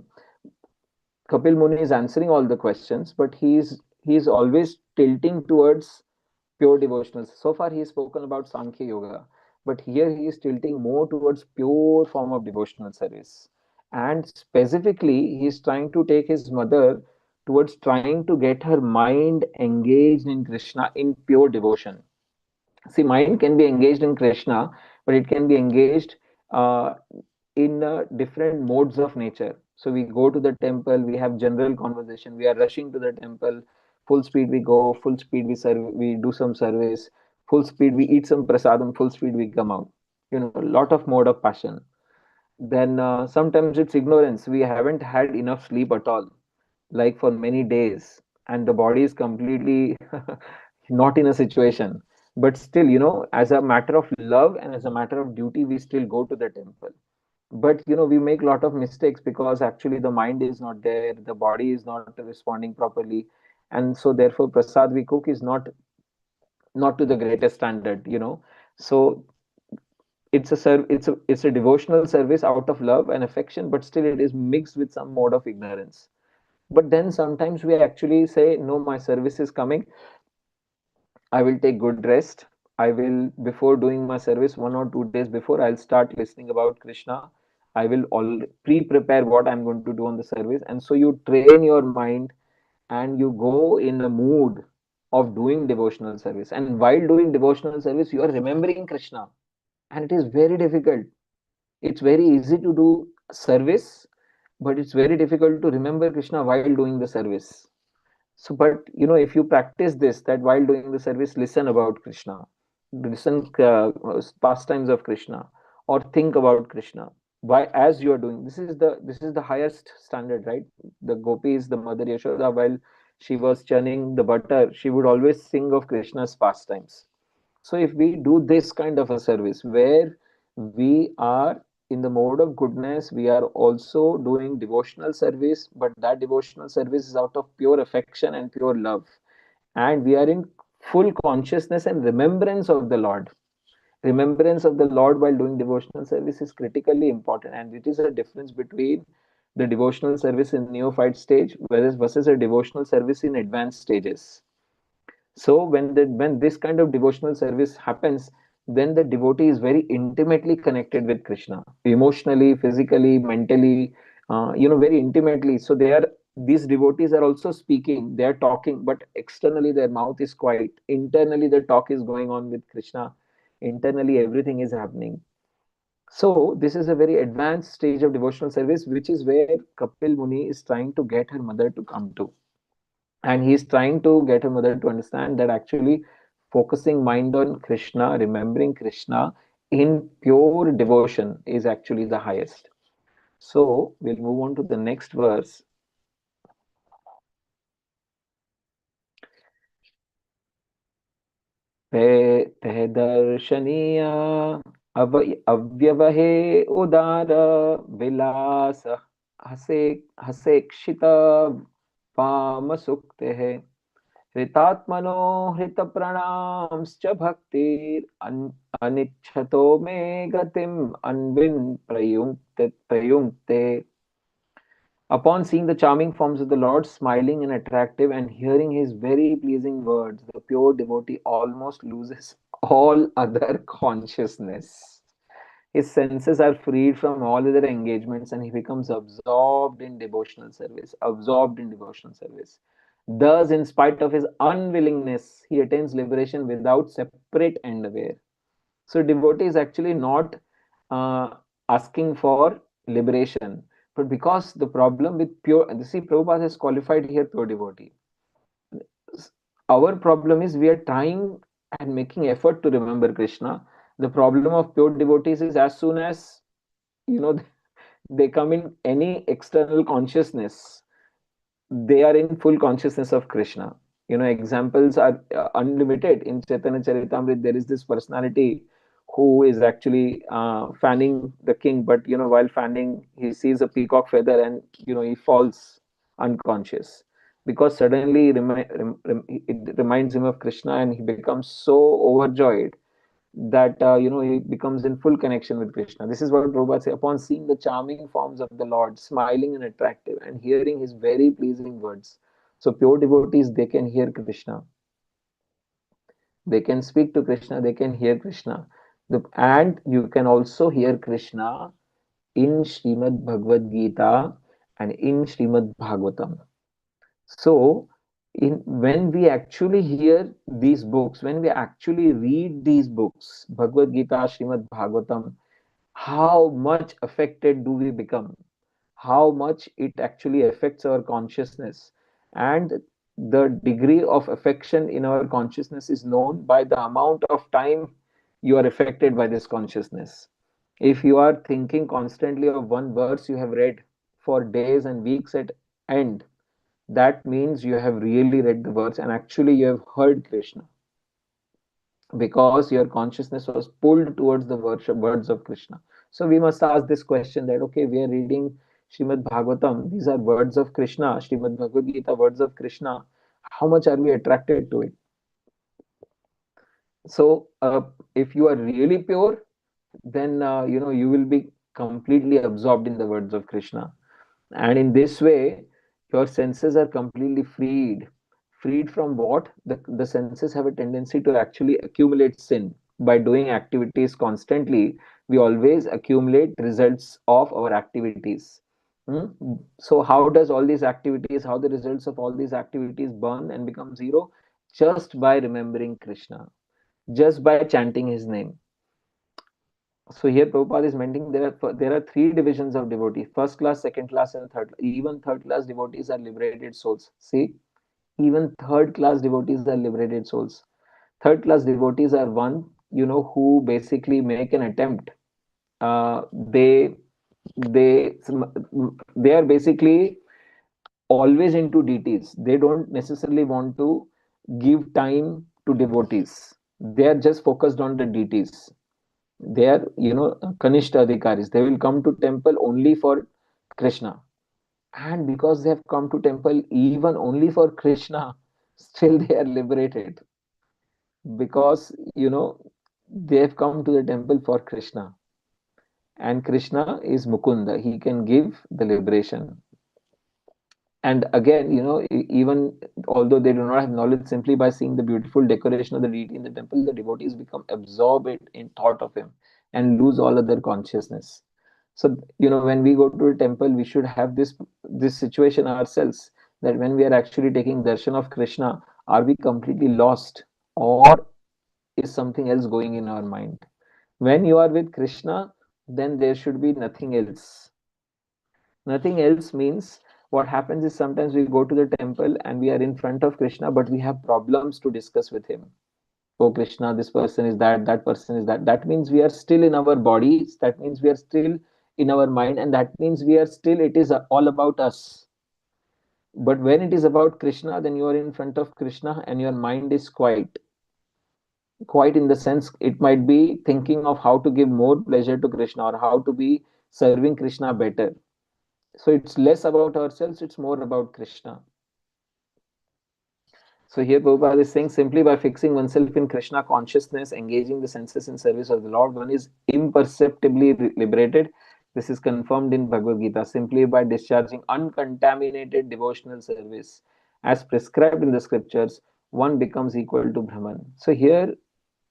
Kapil Muni is answering all the questions, but he's always tilting towards pure devotional. So far, he's spoken about Sankhya Yoga, but here he is tilting more towards pure form of devotional service. And specifically, he's trying to take his mother towards trying to get her mind engaged in Krishna in pure devotion. See, mind can be engaged in Krishna, but it can be engaged uh, in different modes of nature. So we go to the temple, we have general conversation, we are rushing to the temple, full speed we go, full speed we do some service, full speed we eat some prasadam, full speed we come out. A lot of mode of passion. Then sometimes it's ignorance. We haven't had enough sleep at all, like for many days, and the body is completely not in a situation. But still, as a matter of love and as a matter of duty, we still go to the temple. But we make a lot of mistakes because actually the mind is not there, the body is not responding properly, and so therefore prasad we cook is not to the greatest standard. So it's a devotional service out of love and affection, but still it is mixed with some mode of ignorance. But then sometimes we actually say, no, my service is coming, I will take good rest. I will, before doing my service, 1 or 2 days before, I'll start listening about Krishna. I will all pre-prepare what I'm going to do on the service. And so you train your mind and you go in a mood of doing devotional service. And while doing devotional service, you are remembering Krishna. And it is very difficult. It's very easy to do service, but it's very difficult to remember Krishna while doing the service. So, but if you practice this, that while doing the service, listen about Krishna, listen pastimes of Krishna, or think about Krishna. Why, as you are doing, this is the highest standard, right? The gopis, the mother Yashoda, while she was churning the butter, she would always sing of Krishna's pastimes. So, if we do this kind of a service where we are in the mode of goodness, we are also doing devotional service, but that devotional service is out of pure affection and pure love, and we are in full consciousness and remembrance of the Lord. Remembrance of the Lord while doing devotional service is critically important, and it is a difference between the devotional service in neophyte stage versus a devotional service in advanced stages. So when this kind of devotional service happens, then the devotee is very intimately connected with Krishna, emotionally, physically, mentally, very intimately. So these devotees are also speaking, they are talking, but externally their mouth is quiet. Internally, the talk is going on with Krishna. Internally, everything is happening. So this is a very advanced stage of devotional service, which is where Kapil Muni is trying to get her mother to come to. And he's trying to get her mother to understand that actually focusing mind on Krishna, remembering Krishna in pure devotion is actually the highest. So we'll move on to the next verse. ते दर्शनीय अव्यवहे उदार विलास हसे हसेक्षित वामसुक्तेः हृतात्मनो हृतप्रणांश्च अनिच्छतो मे गतिम् अन्विन् प्रयुङ्क्ते. Upon seeing the charming forms of the Lord, smiling and attractive, and hearing his very pleasing words, the pure devotee almost loses all other consciousness. His senses are freed from all other engagements and he becomes absorbed in devotional service. Absorbed in devotional service. Thus, in spite of his unwillingness, he attains liberation without separate underwear. So, devotee is actually not uh, asking for liberation, but because the problem with pure, see, Prabhupada has qualified here pure devotee. Our problem is we are trying and making effort to remember Krishna. The problem of pure devotees is as soon as they come in any external consciousness, they are in full consciousness of Krishna. Examples are unlimited. In Chaitanya Charitamrita, there is this personality who is actually fanning the king, but while fanning, he sees a peacock feather and he falls unconscious because suddenly it reminds him of Krishna and he becomes so overjoyed that he becomes in full connection with Krishna. This is what Prabhupada says. Upon seeing the charming forms of the Lord, smiling and attractive, and hearing his very pleasing words. So pure devotees, they can hear Krishna. They can speak to Krishna. They can hear Krishna. And you can also hear Krishna in Srimad Bhagavad Gita and in Srimad Bhagavatam. So, when we actually hear these books, when we actually read these books, Bhagavad Gita, Srimad Bhagavatam, how much affected do we become? How much it actually affects our consciousness. And the degree of affection in our consciousness is known by the amount of time you are affected by this consciousness. If you are thinking constantly of one verse you have read for days and weeks at end, that means you have really read the words and actually you have heard Krishna because your consciousness was pulled towards the words of Krishna. So we must ask this question that, okay, we are reading Srimad Bhagavatam, these are words of Krishna, Srimad Bhagavad Gita, words of Krishna. How much are we attracted to it? So if you are really pure, then you will be completely absorbed in the words of Krishna. And in this way, your senses are completely freed from what the senses have a tendency to actually accumulate sin. By doing activities constantly, we always accumulate results of our activities. So how does all these activities, how the results of all these activities burn and become zero? Just by remembering Krishna, just by chanting his name. So here Prabhupada is mentioning there are three divisions of devotee: first class, second class, and third. Even third class devotees are liberated souls. See, even third class devotees are liberated souls. Third class devotees are one who basically make an attempt. They they are basically always into deities. They don't necessarily want to give time to devotees. They are just focused on the deities. They are kanishta adhikaris. They will come to temple only for Krishna, and because they have come to temple even only for Krishna, still they are liberated because they have come to the temple for Krishna, and Krishna is Mukunda. He can give the liberation. And again, even although they do not have knowledge, simply by seeing the beautiful decoration of the deity in the temple, the devotees become absorbed in thought of him and lose all other consciousness. So when we go to a temple, we should have this situation ourselves, that when we are actually taking darshan of Krishna, are we completely lost, or is something else going in our mind? When you are with Krishna, then there should be nothing else. Nothing else means, what happens is sometimes we go to the temple and we are in front of Krishna, but we have problems to discuss with him. Oh Krishna, this person is that person is that. That means we are still in our bodies. That means we are still in our mind, and that means we are still, it is all about us. But when it is about Krishna, then you are in front of Krishna and your mind is quiet in the sense it might be thinking of how to give more pleasure to Krishna or how to be serving Krishna better. So it's less about ourselves, it's more about Krishna. So here Prabhupada is saying, simply by fixing oneself in Krishna consciousness, engaging the senses in service of the Lord, one is imperceptibly liberated. This is confirmed in Bhagavad Gita. Simply by discharging uncontaminated devotional service as prescribed in the scriptures, one becomes equal to Brahman. So here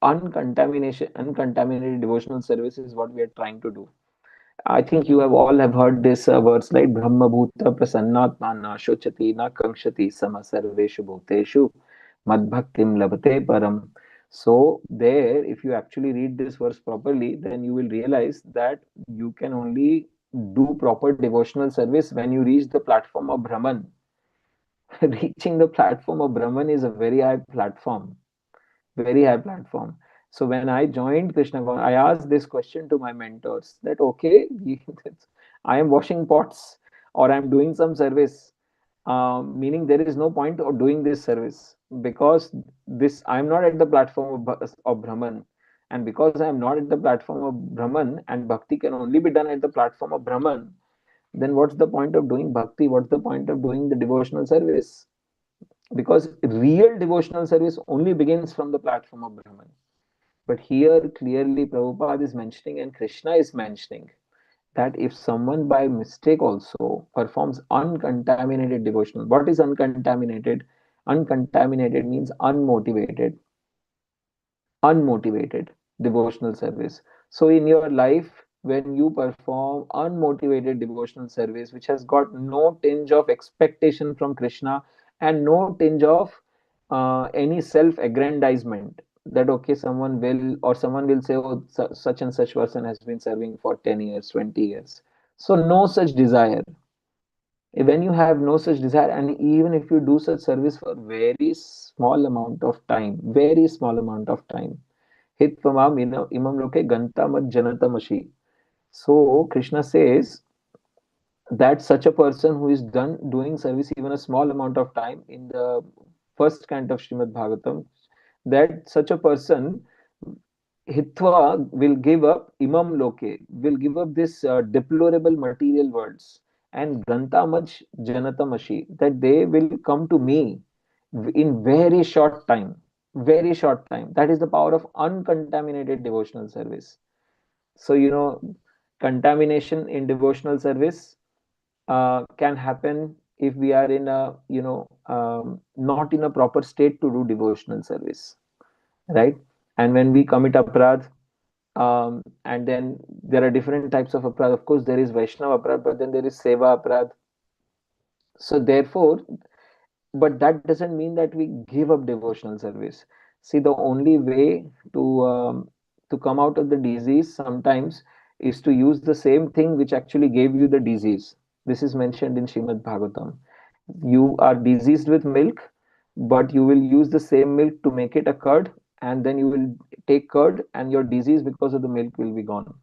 uncontaminated devotional service is what we are trying to do. I think you have all have heard this words like Brahma Bhuta Prasannatma na Shochati na Kankshati Sama Sarveshu Bhuteshu Madbhaktim Labhate Param. So there, if you actually read this verse properly, then you will realize that you can only do proper devotional service when you reach the platform of Brahman. Reaching the platform of Brahman is a very high platform, very high platform. So when I joined Krishna, I asked this question to my mentors that okay, I am washing pots or I'm doing some service, meaning there is no point of doing this service because this I'm not at the platform of Brahman, and because I am not at the platform of Brahman, and bhakti can only be done at the platform of Brahman, then what's the point of doing bhakti? What's the point of doing the devotional service? Because real devotional service only begins from the platform of Brahman. But here clearly Prabhupada is mentioning and Krishna is mentioning that if someone by mistake also performs uncontaminated devotional, what is uncontaminated? Uncontaminated means unmotivated devotional service. So in your life, when you perform unmotivated devotional service, which has got no tinge of expectation from Krishna and no tinge of any self-aggrandizement, that okay, someone will say, oh, such and such person has been serving for 10 years, 20 years. So no such desire. When you have no such desire, and even if you do such service for very small amount of time, very small amount of time, Hitvamam imam loke gantam janatamashi. So Krishna says that such a person who is done doing service even a small amount of time in the first canto of Srimad Bhagavatam, that such a person Hitva will give up imam loke, will give up this deplorable material worlds, and gantamaj janatamashi, that they will come to me in very short time, very short time. That is the power of uncontaminated devotional service. So contamination in devotional service can happen if we are in a not in a proper state to do devotional service, right? And when we commit aparadh, and then there are different types of aparadh. Of course there is Vaishnava aparadh, but then there is seva aparadh. So therefore, but that doesn't mean that we give up devotional service. See, the only way to come out of the disease sometimes is to use the same thing which actually gave you the disease. This is mentioned in Srimad Bhagavatam. You are diseased with milk, but you will use the same milk to make it a curd, and then you will take curd and your disease because of the milk will be gone.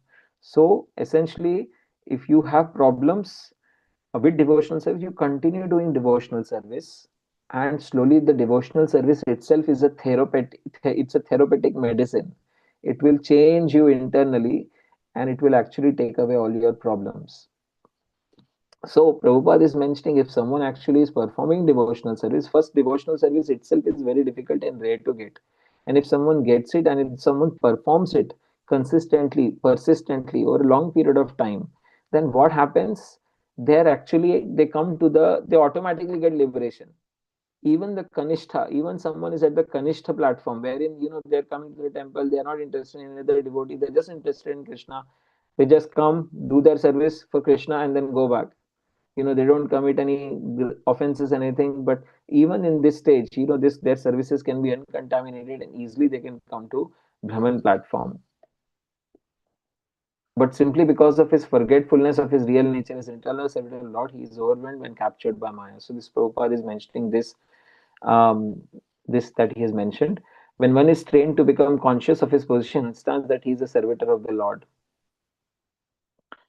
So essentially, if you have problems with devotional service, you continue doing devotional service, and slowly the devotional service itself is a therapeutic, it's a therapeutic medicine. It will change you internally and it will actually take away all your problems. So Prabhupada is mentioning if someone actually is performing devotional service, first devotional service itself is very difficult and rare to get. And if someone gets it and if someone performs it consistently, persistently over a long period of time, then what happens? They come to they automatically get liberation. Even the Kanistha, even someone is at the Kanistha platform, wherein they're coming to the temple, they are not interested in another devotee, they're just interested in Krishna. They just come, do their service for Krishna, and then go back. They don't commit any offenses, anything. But even in this stage, their services can be uncontaminated, and easily they can come to Brahman platform. But simply because of his forgetfulness of his real nature, his internal servitor Lord, he is overwhelmed and captured by Maya. So this Prabhupada is mentioning this, this that he has mentioned. When one is trained to become conscious of his position, understands that he is a servitor of the Lord.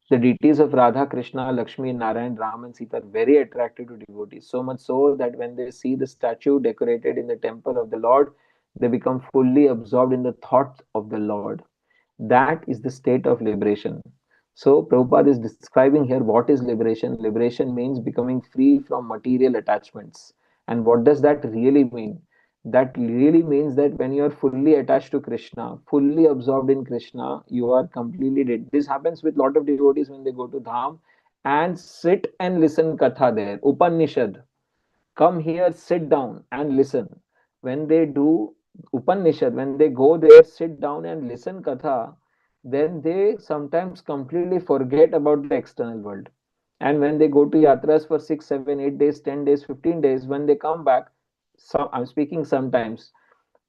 The deities of Radha, Krishna, Lakshmi, Narayan, Ram, and Sita are very attractive to devotees. So much so that when they see the statue decorated in the temple of the Lord, they become fully absorbed in the thoughts of the Lord. That is the state of liberation. So Prabhupada is describing here what is liberation. Liberation means becoming free from material attachments. And what does that really mean? That really means that when you are fully attached to Krishna, fully absorbed in Krishna, you are completely dead. This happens with a lot of devotees when they go to Dham and sit and listen Katha there. Upanishad. Come here, sit down and listen. When they do Upanishad, when they go there, sit down and listen Katha, then they sometimes completely forget about the external world. And when they go to yatras for 6, 7, 8 days, 10 days, 15 days, when they come back, I'm speaking sometimes,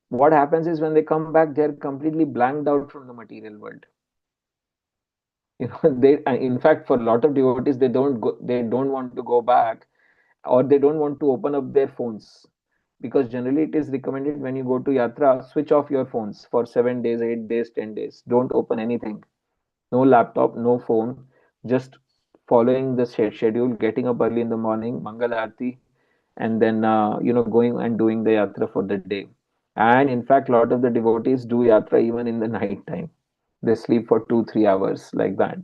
what happens is when they come back, they're completely blanked out from the material world. They, in fact, for a lot of devotees, they don't want to go back, or they don't want to open up their phones, because generally it is recommended when you go to yatra, switch off your phones for 7 days, 8 days, 10 days. Don't open anything. No laptop, no phone. Just following the schedule, getting up early in the morning, mangal aarti, and then going and doing the yatra for the day. And in fact, a lot of the devotees do yatra even in the night time. They sleep for 2 3 hours like that.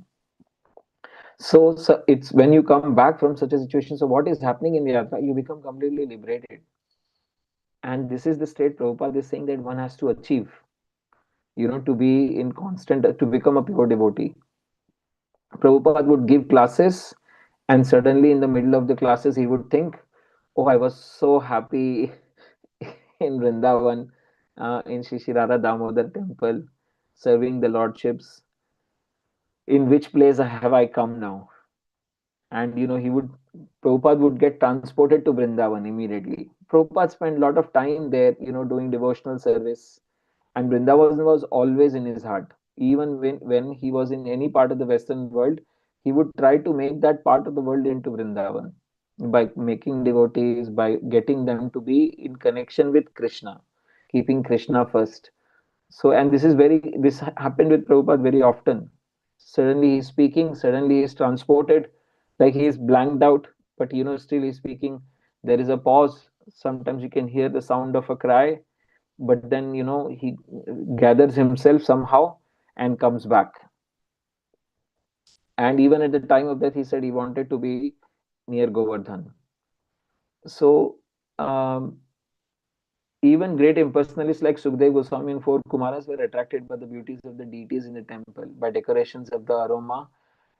So it's when you come back from such a situation, so what is happening in yatra, you become completely liberated. And this is the state Prabhupada is saying that one has to achieve, to be in constant, to become a pure devotee. Prabhupada would give classes, and suddenly in the middle of the classes, he would think, oh, I was so happy in Vrindavan, in Shri Radha Damodar temple, serving the lordships. In which place have I come now? And Prabhupada would get transported to Vrindavan immediately. Prabhupada spent a lot of time there, doing devotional service. And Vrindavan was always in his heart. Even when he was in any part of the Western world, he would try to make that part of the world into Vrindavan by making devotees, by getting them to be in connection with Krishna, keeping Krishna first. So, and this happened with Prabhupada very often. Suddenly he's speaking, suddenly he's transported, like he's blanked out, but still he's speaking. There is a pause. Sometimes you can hear the sound of a cry, but then he gathers himself somehow and comes back. And even at the time of death, he said he wanted to be near Govardhan. So, even great impersonalists like Sukdev Goswami and four Kumaras were attracted by the beauties of the deities in the temple, by decorations of the aroma,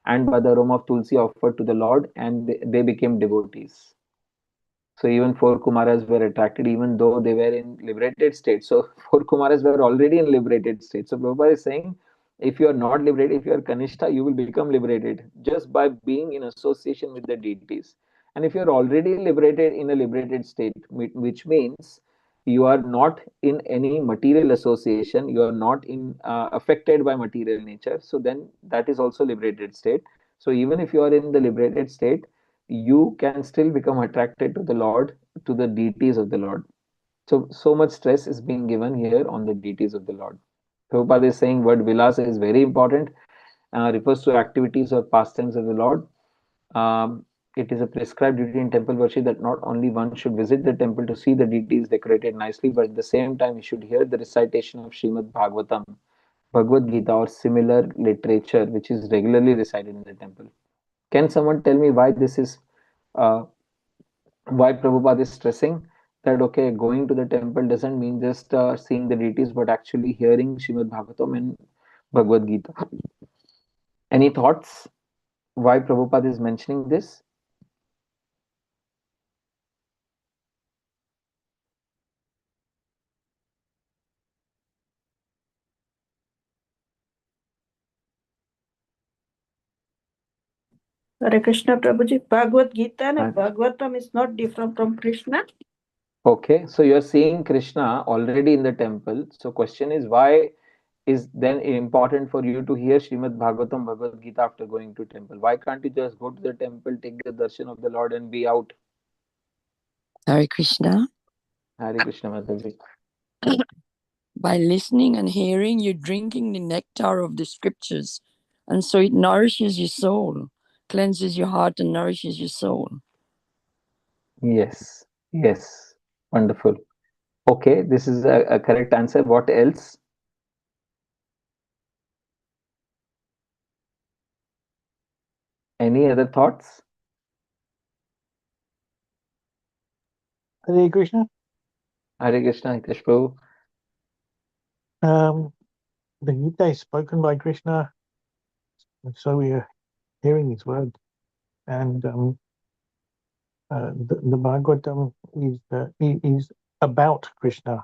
and by the aroma of Tulsi offered to the Lord, and they became devotees. So even four Kumaras were attracted, even though they were in liberated state. So four Kumaras were already in liberated state. So Prabhupada is saying, if you are not liberated, if you are Kanishta, you will become liberated just by being in association with the deities. And if you are already liberated in a liberated state, which means you are not in any material association, you are not in affected by material nature. So then that is also liberated state. So even if you are in the liberated state, you can still become attracted to the Lord, to the deities of the Lord. So much stress is being given here on the deities of the Lord. Prabhupada is saying word vilasa is very important, refers to activities or pastimes of the Lord. It is a prescribed duty in temple worship that not only one should visit the temple to see the deities decorated nicely, but at the same time he should hear the recitation of Srimad Bhagavatam, Bhagavad Gita, or similar literature which is regularly recited in the temple. Can someone tell me why this is, why Prabhupada is stressing that, okay, going to the temple doesn't mean just seeing the deities, but actually hearing Srimad Bhagavatam and Bhagavad Gita? Any thoughts why Prabhupada is mentioning this? Hare Krishna Prabhuji, Bhagavad Gita and And- Bhagavatam is not different from Krishna. Okay, so you're seeing Krishna already in the temple. So question is, why is then important for you to hear Srimad Bhagavatam, Bhagavad Gita after going to temple? Why can't you just go to the temple, take the darshan of the Lord and be out? Hare Krishna. Hare Krishna Mataji. By listening and hearing, you're drinking the nectar of the scriptures, And so it nourishes your soul, cleanses your heart and nourishes your soul. Yes, yes, wonderful. Okay, this is a correct answer. What else? Any other thoughts? Hare Krishna. Hare Krishna, Hitesh Prabhu. The Gita is spoken by Krishna, and so we are hearing his word. And the Bhagavatam is about Krishna.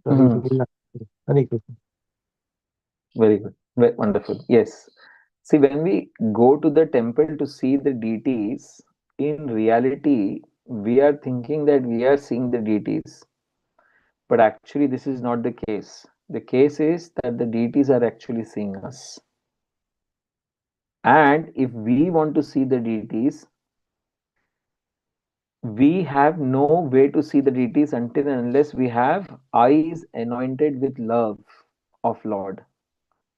So he's Hare Krishna. Very good. Wonderful. Yes. See, when we go to the temple to see the deities, in reality, we are thinking that we are seeing the deities. But actually, this is not the case. The case is that the deities are actually seeing us. And if we want to see the deities, we have no way to see the deities until and unless we have eyes anointed with love of Lord,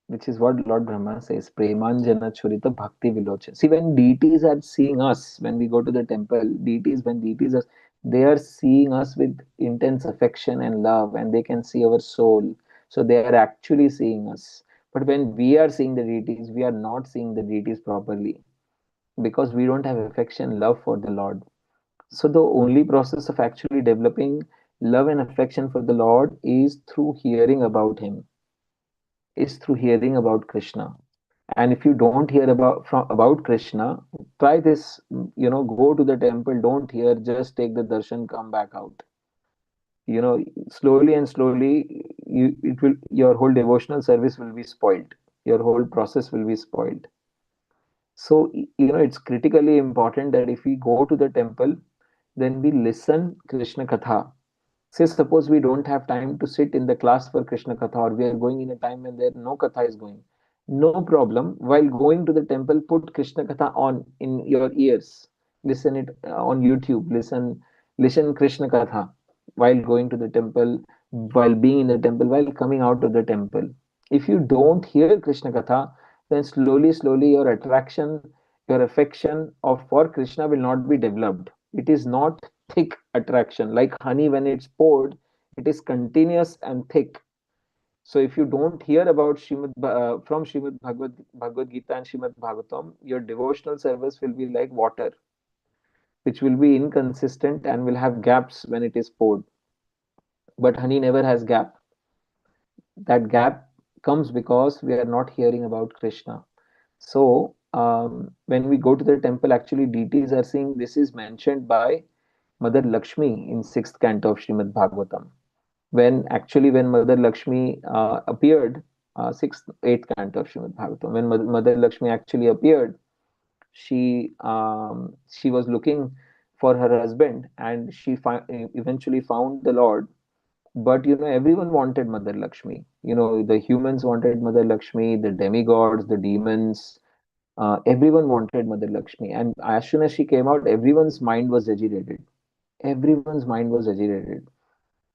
which is what Lord Brahma says, Premanjana Churita Bhakti Vilocha. See, when deities are seeing us, when we go to the temple, when deities are, they are seeing us with intense affection and love, and they can see our soul. So they are actually seeing us. But when we are seeing the deities, we are not seeing the deities properly because we don't have affection, love for the Lord. So the only process of actually developing love and affection for the Lord is through hearing about Him, is through hearing about Krishna. And if you don't hear about Krishna, try this. Go to the temple, don't hear, just take the darshan, come back out. Slowly and slowly, your whole devotional service will be spoiled. Your whole process will be spoiled. So, it's critically important that if we go to the temple, then we listen Krishna Katha. Say, suppose we don't have time to sit in the class for Krishna Katha, or we are going in a time when there no Katha is going. No problem. While going to the temple, put Krishna Katha on in your ears. Listen it on YouTube. Listen Krishna Katha while going to the temple, while being in the temple, while coming out of the temple. If you don't hear Krishna Katha, then slowly, slowly your attraction, your affection for Krishna will not be developed. It is not thick attraction. Like honey, when it's poured, it is continuous and thick. So if you don't hear about from Srimad Bhagavad Gita and Srimad Bhagavatam, your devotional service will be like water, which will be inconsistent and will have gaps when it is poured. But honey never has gap. That gap comes because we are not hearing about Krishna. So when we go to the temple, actually deities are saying this is mentioned by Mother Lakshmi in 6th canto of Srimad Bhagavatam. When Mother Lakshmi appeared, 6th, 8th canto of Srimad Bhagavatam, when Mother Lakshmi actually appeared, she was looking for her husband, and she eventually found the Lord. But everyone wanted Mother Lakshmi. The humans wanted Mother Lakshmi, the demigods, the demons, everyone wanted Mother Lakshmi. And as soon as she came out, everyone's mind was agitated. Everyone's mind was agitated.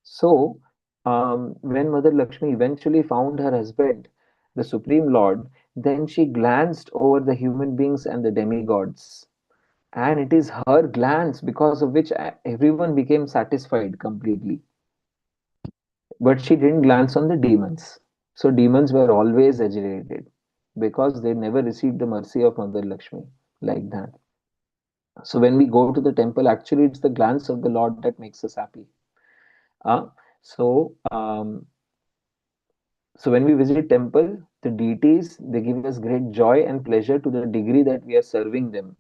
So, when Mother Lakshmi eventually found her husband, the Supreme Lord, then she glanced over the human beings and the demigods. And it is her glance because of which everyone became satisfied completely. But she didn't glance on the demons. So, demons were always agitated because they never received the mercy of Mother Lakshmi like that. So, when we go to the temple, actually, it's the glance of the Lord that makes us happy. Uh, so, um, So when we visit temple, the deities, they give us great joy and pleasure to the degree that we are serving them.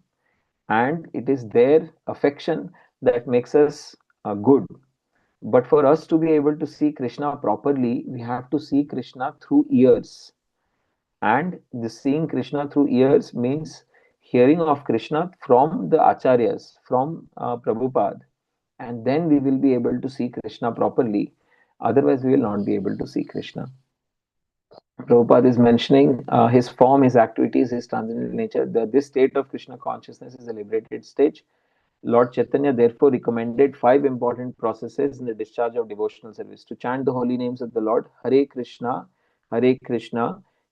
And it is their affection that makes us good. But for us to be able to see Krishna properly, we have to see Krishna through ears. And the seeing Krishna through ears means hearing of Krishna from the acharyas, from Prabhupada. And then we will be able to see Krishna properly. Otherwise, we will not be able to see Krishna. Prabhupada is mentioning his form, his activities, his transcendental nature. This state of Krishna consciousness is a liberated stage. Lord Chaitanya therefore recommended 5 important processes in the discharge of devotional service: to chant the holy names of the Lord, Hare Krishna,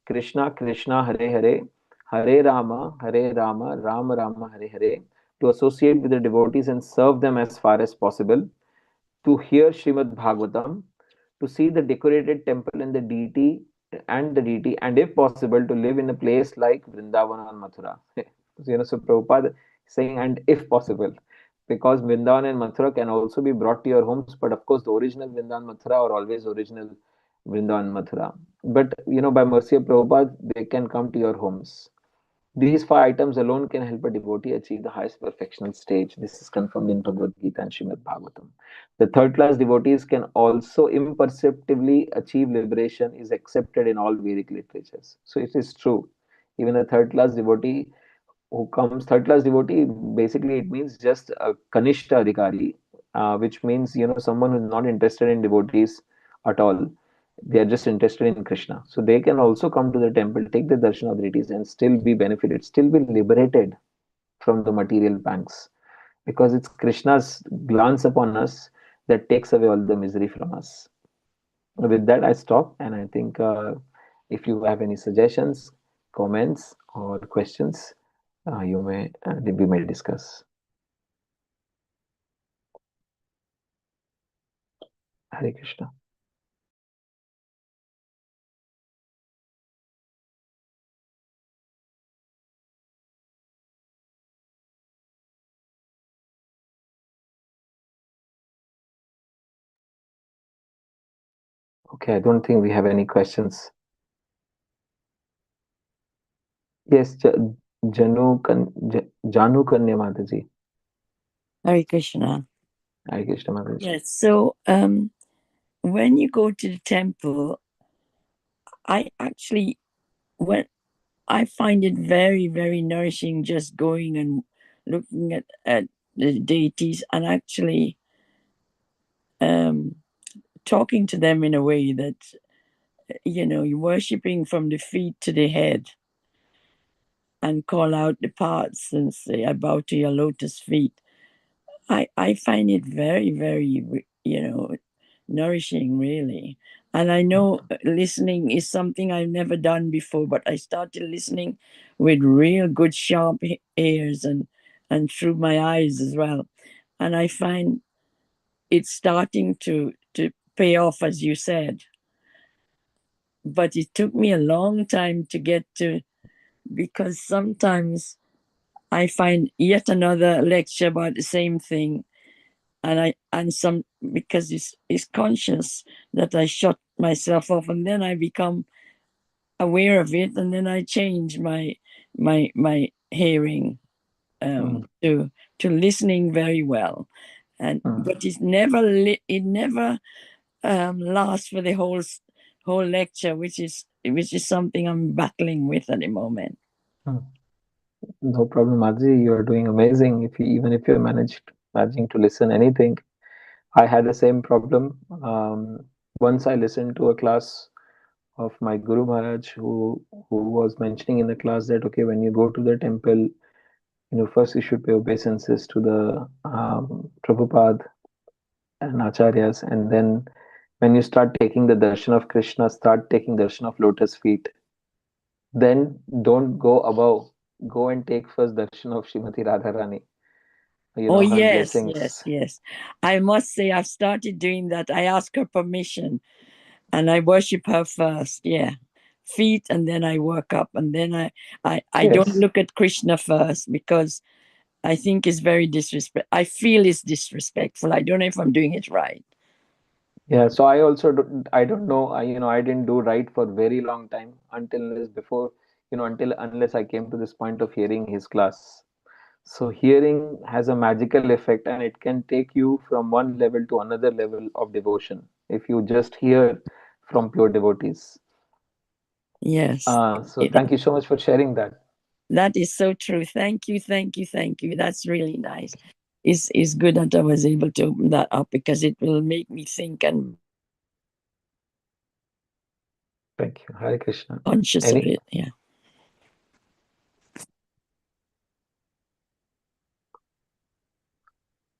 Krishna Krishna Hare Hare, Hare Rama, Rama Rama, Hare Hare, to associate with the devotees and serve them as far as possible, to hear Srimad Bhagavatam, to see the decorated temple and the deity, and if possible, to live in a place like Vrindavan or Mathura. So Prabhupada is saying, and if possible, because Vrindavan and Mathura can also be brought to your homes, but of course, the original Vrindavan Mathura are always original Vrindavan Mathura. But by mercy of Prabhupada, they can come to your homes. These 5 items alone can help a devotee achieve the highest perfectional stage. This is confirmed in Bhagavad Gita and Srimad Bhagavatam. The third class devotees can also imperceptibly achieve liberation, is accepted in all Vedic literatures. So it is true. Even a third class devotee third class devotee, basically it means just a Kanishta Adhikari, which means, someone who's not interested in devotees at all. They are just interested in Krishna. So they can also come to the temple, take the darshan of deities, and still be benefited, still be liberated from the material pangs. Because it's Krishna's glance upon us that takes away all the misery from us. With that, I stop, and I think if you have any suggestions, comments, or questions, we may discuss. Hare Krishna. Okay, I don't think we have any questions. Yes, Janu Kanya Mataji. Hare Krishna. Hare Krishna Mataji. Yes. So when you go to the temple, I find it very, very nourishing just going and looking at the deities and actually talking to them in a way that, you're worshipping from the feet to the head and call out the parts and say, I bow to your lotus feet. I find it very, very, nourishing, really. And I know listening is something I've never done before, but I started listening with real good, sharp ears and through my eyes as well. And I find it's starting to pay off, as you said. But it took me a long time to get to, because sometimes I find yet another lecture about the same thing, and some, because it's conscious that I shut myself off, and then I become aware of it, and then I change my hearing to listening very well, and but it never lasts for the whole lecture, which is something I'm battling with at the moment. No problem, Madhji. You are doing amazing. Even if you're managing to listen anything, I had the same problem. Once I listened to a class of my Guru Maharaj, who was mentioning in the class that, okay, when you go to the temple, first you should pay obeisances to the Prabhupada and Acharyas, and then when you start taking the darshan of Krishna, start taking darshan of lotus feet. Then don't go above. Go and take first darshan of Srimati Radharani. Oh, her yes, blessings. yes. I must say I've started doing that. I ask her permission and I worship her first. Yeah. Feet, and then I work up, and then I Yes. don't look at Krishna first, because I think it's very I feel it's disrespectful. I don't know if I'm doing it right. Yeah, so I also I don't know. I didn't do right for very long time until unless I came to this point of hearing his class. So hearing has a magical effect, and it can take you from one level to another level of devotion if you just hear from pure devotees. Yes. So thank you so much for sharing that. That is so true. Thank you. That's really nice. It's good that I was able to open that up, because it will make me think and Thank you. Hare Krishna. Conscious of it. Yeah.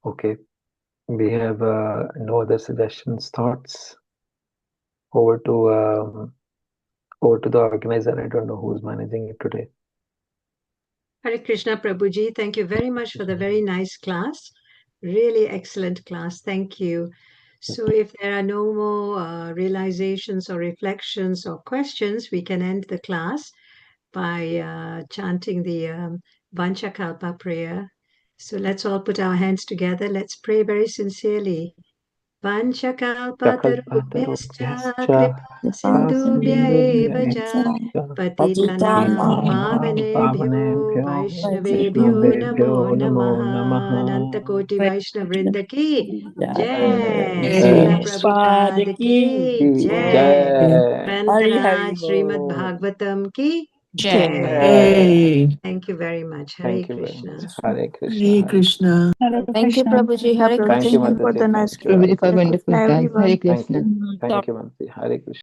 Okay. We have no other suggestions, thoughts. Over to over to the organizer. I don't know who's managing it today. Hare Krishna Prabhuji, thank you very much for the very nice class. Really excellent class. Thank you. So if there are no more realizations or reflections or questions, we can end the class by chanting the Vanchakalpa prayer. So let's all put our hands together. Let's pray very sincerely. Vanchakalpatarubhyascha kripa sindhubhya eva cha patitanam pavanebhyo vaishnavebhyo namo namaha. Anantakoti Vaishnavrinda ki jai. Srila Prabhupada ki jai. Grantharaj Srimad Bhagavatam ki jai. Thank you very much. Hare Thank you very Krishna. much. Hare Krishna. Hare Krishna. Thank you, Prabhuji. Hare Thank you, Krishna. Mataji. Thank you. Prabhuji, for wonderful class. Hare Thank Krishna. you. Thank you, Mansi. Hare Krishna.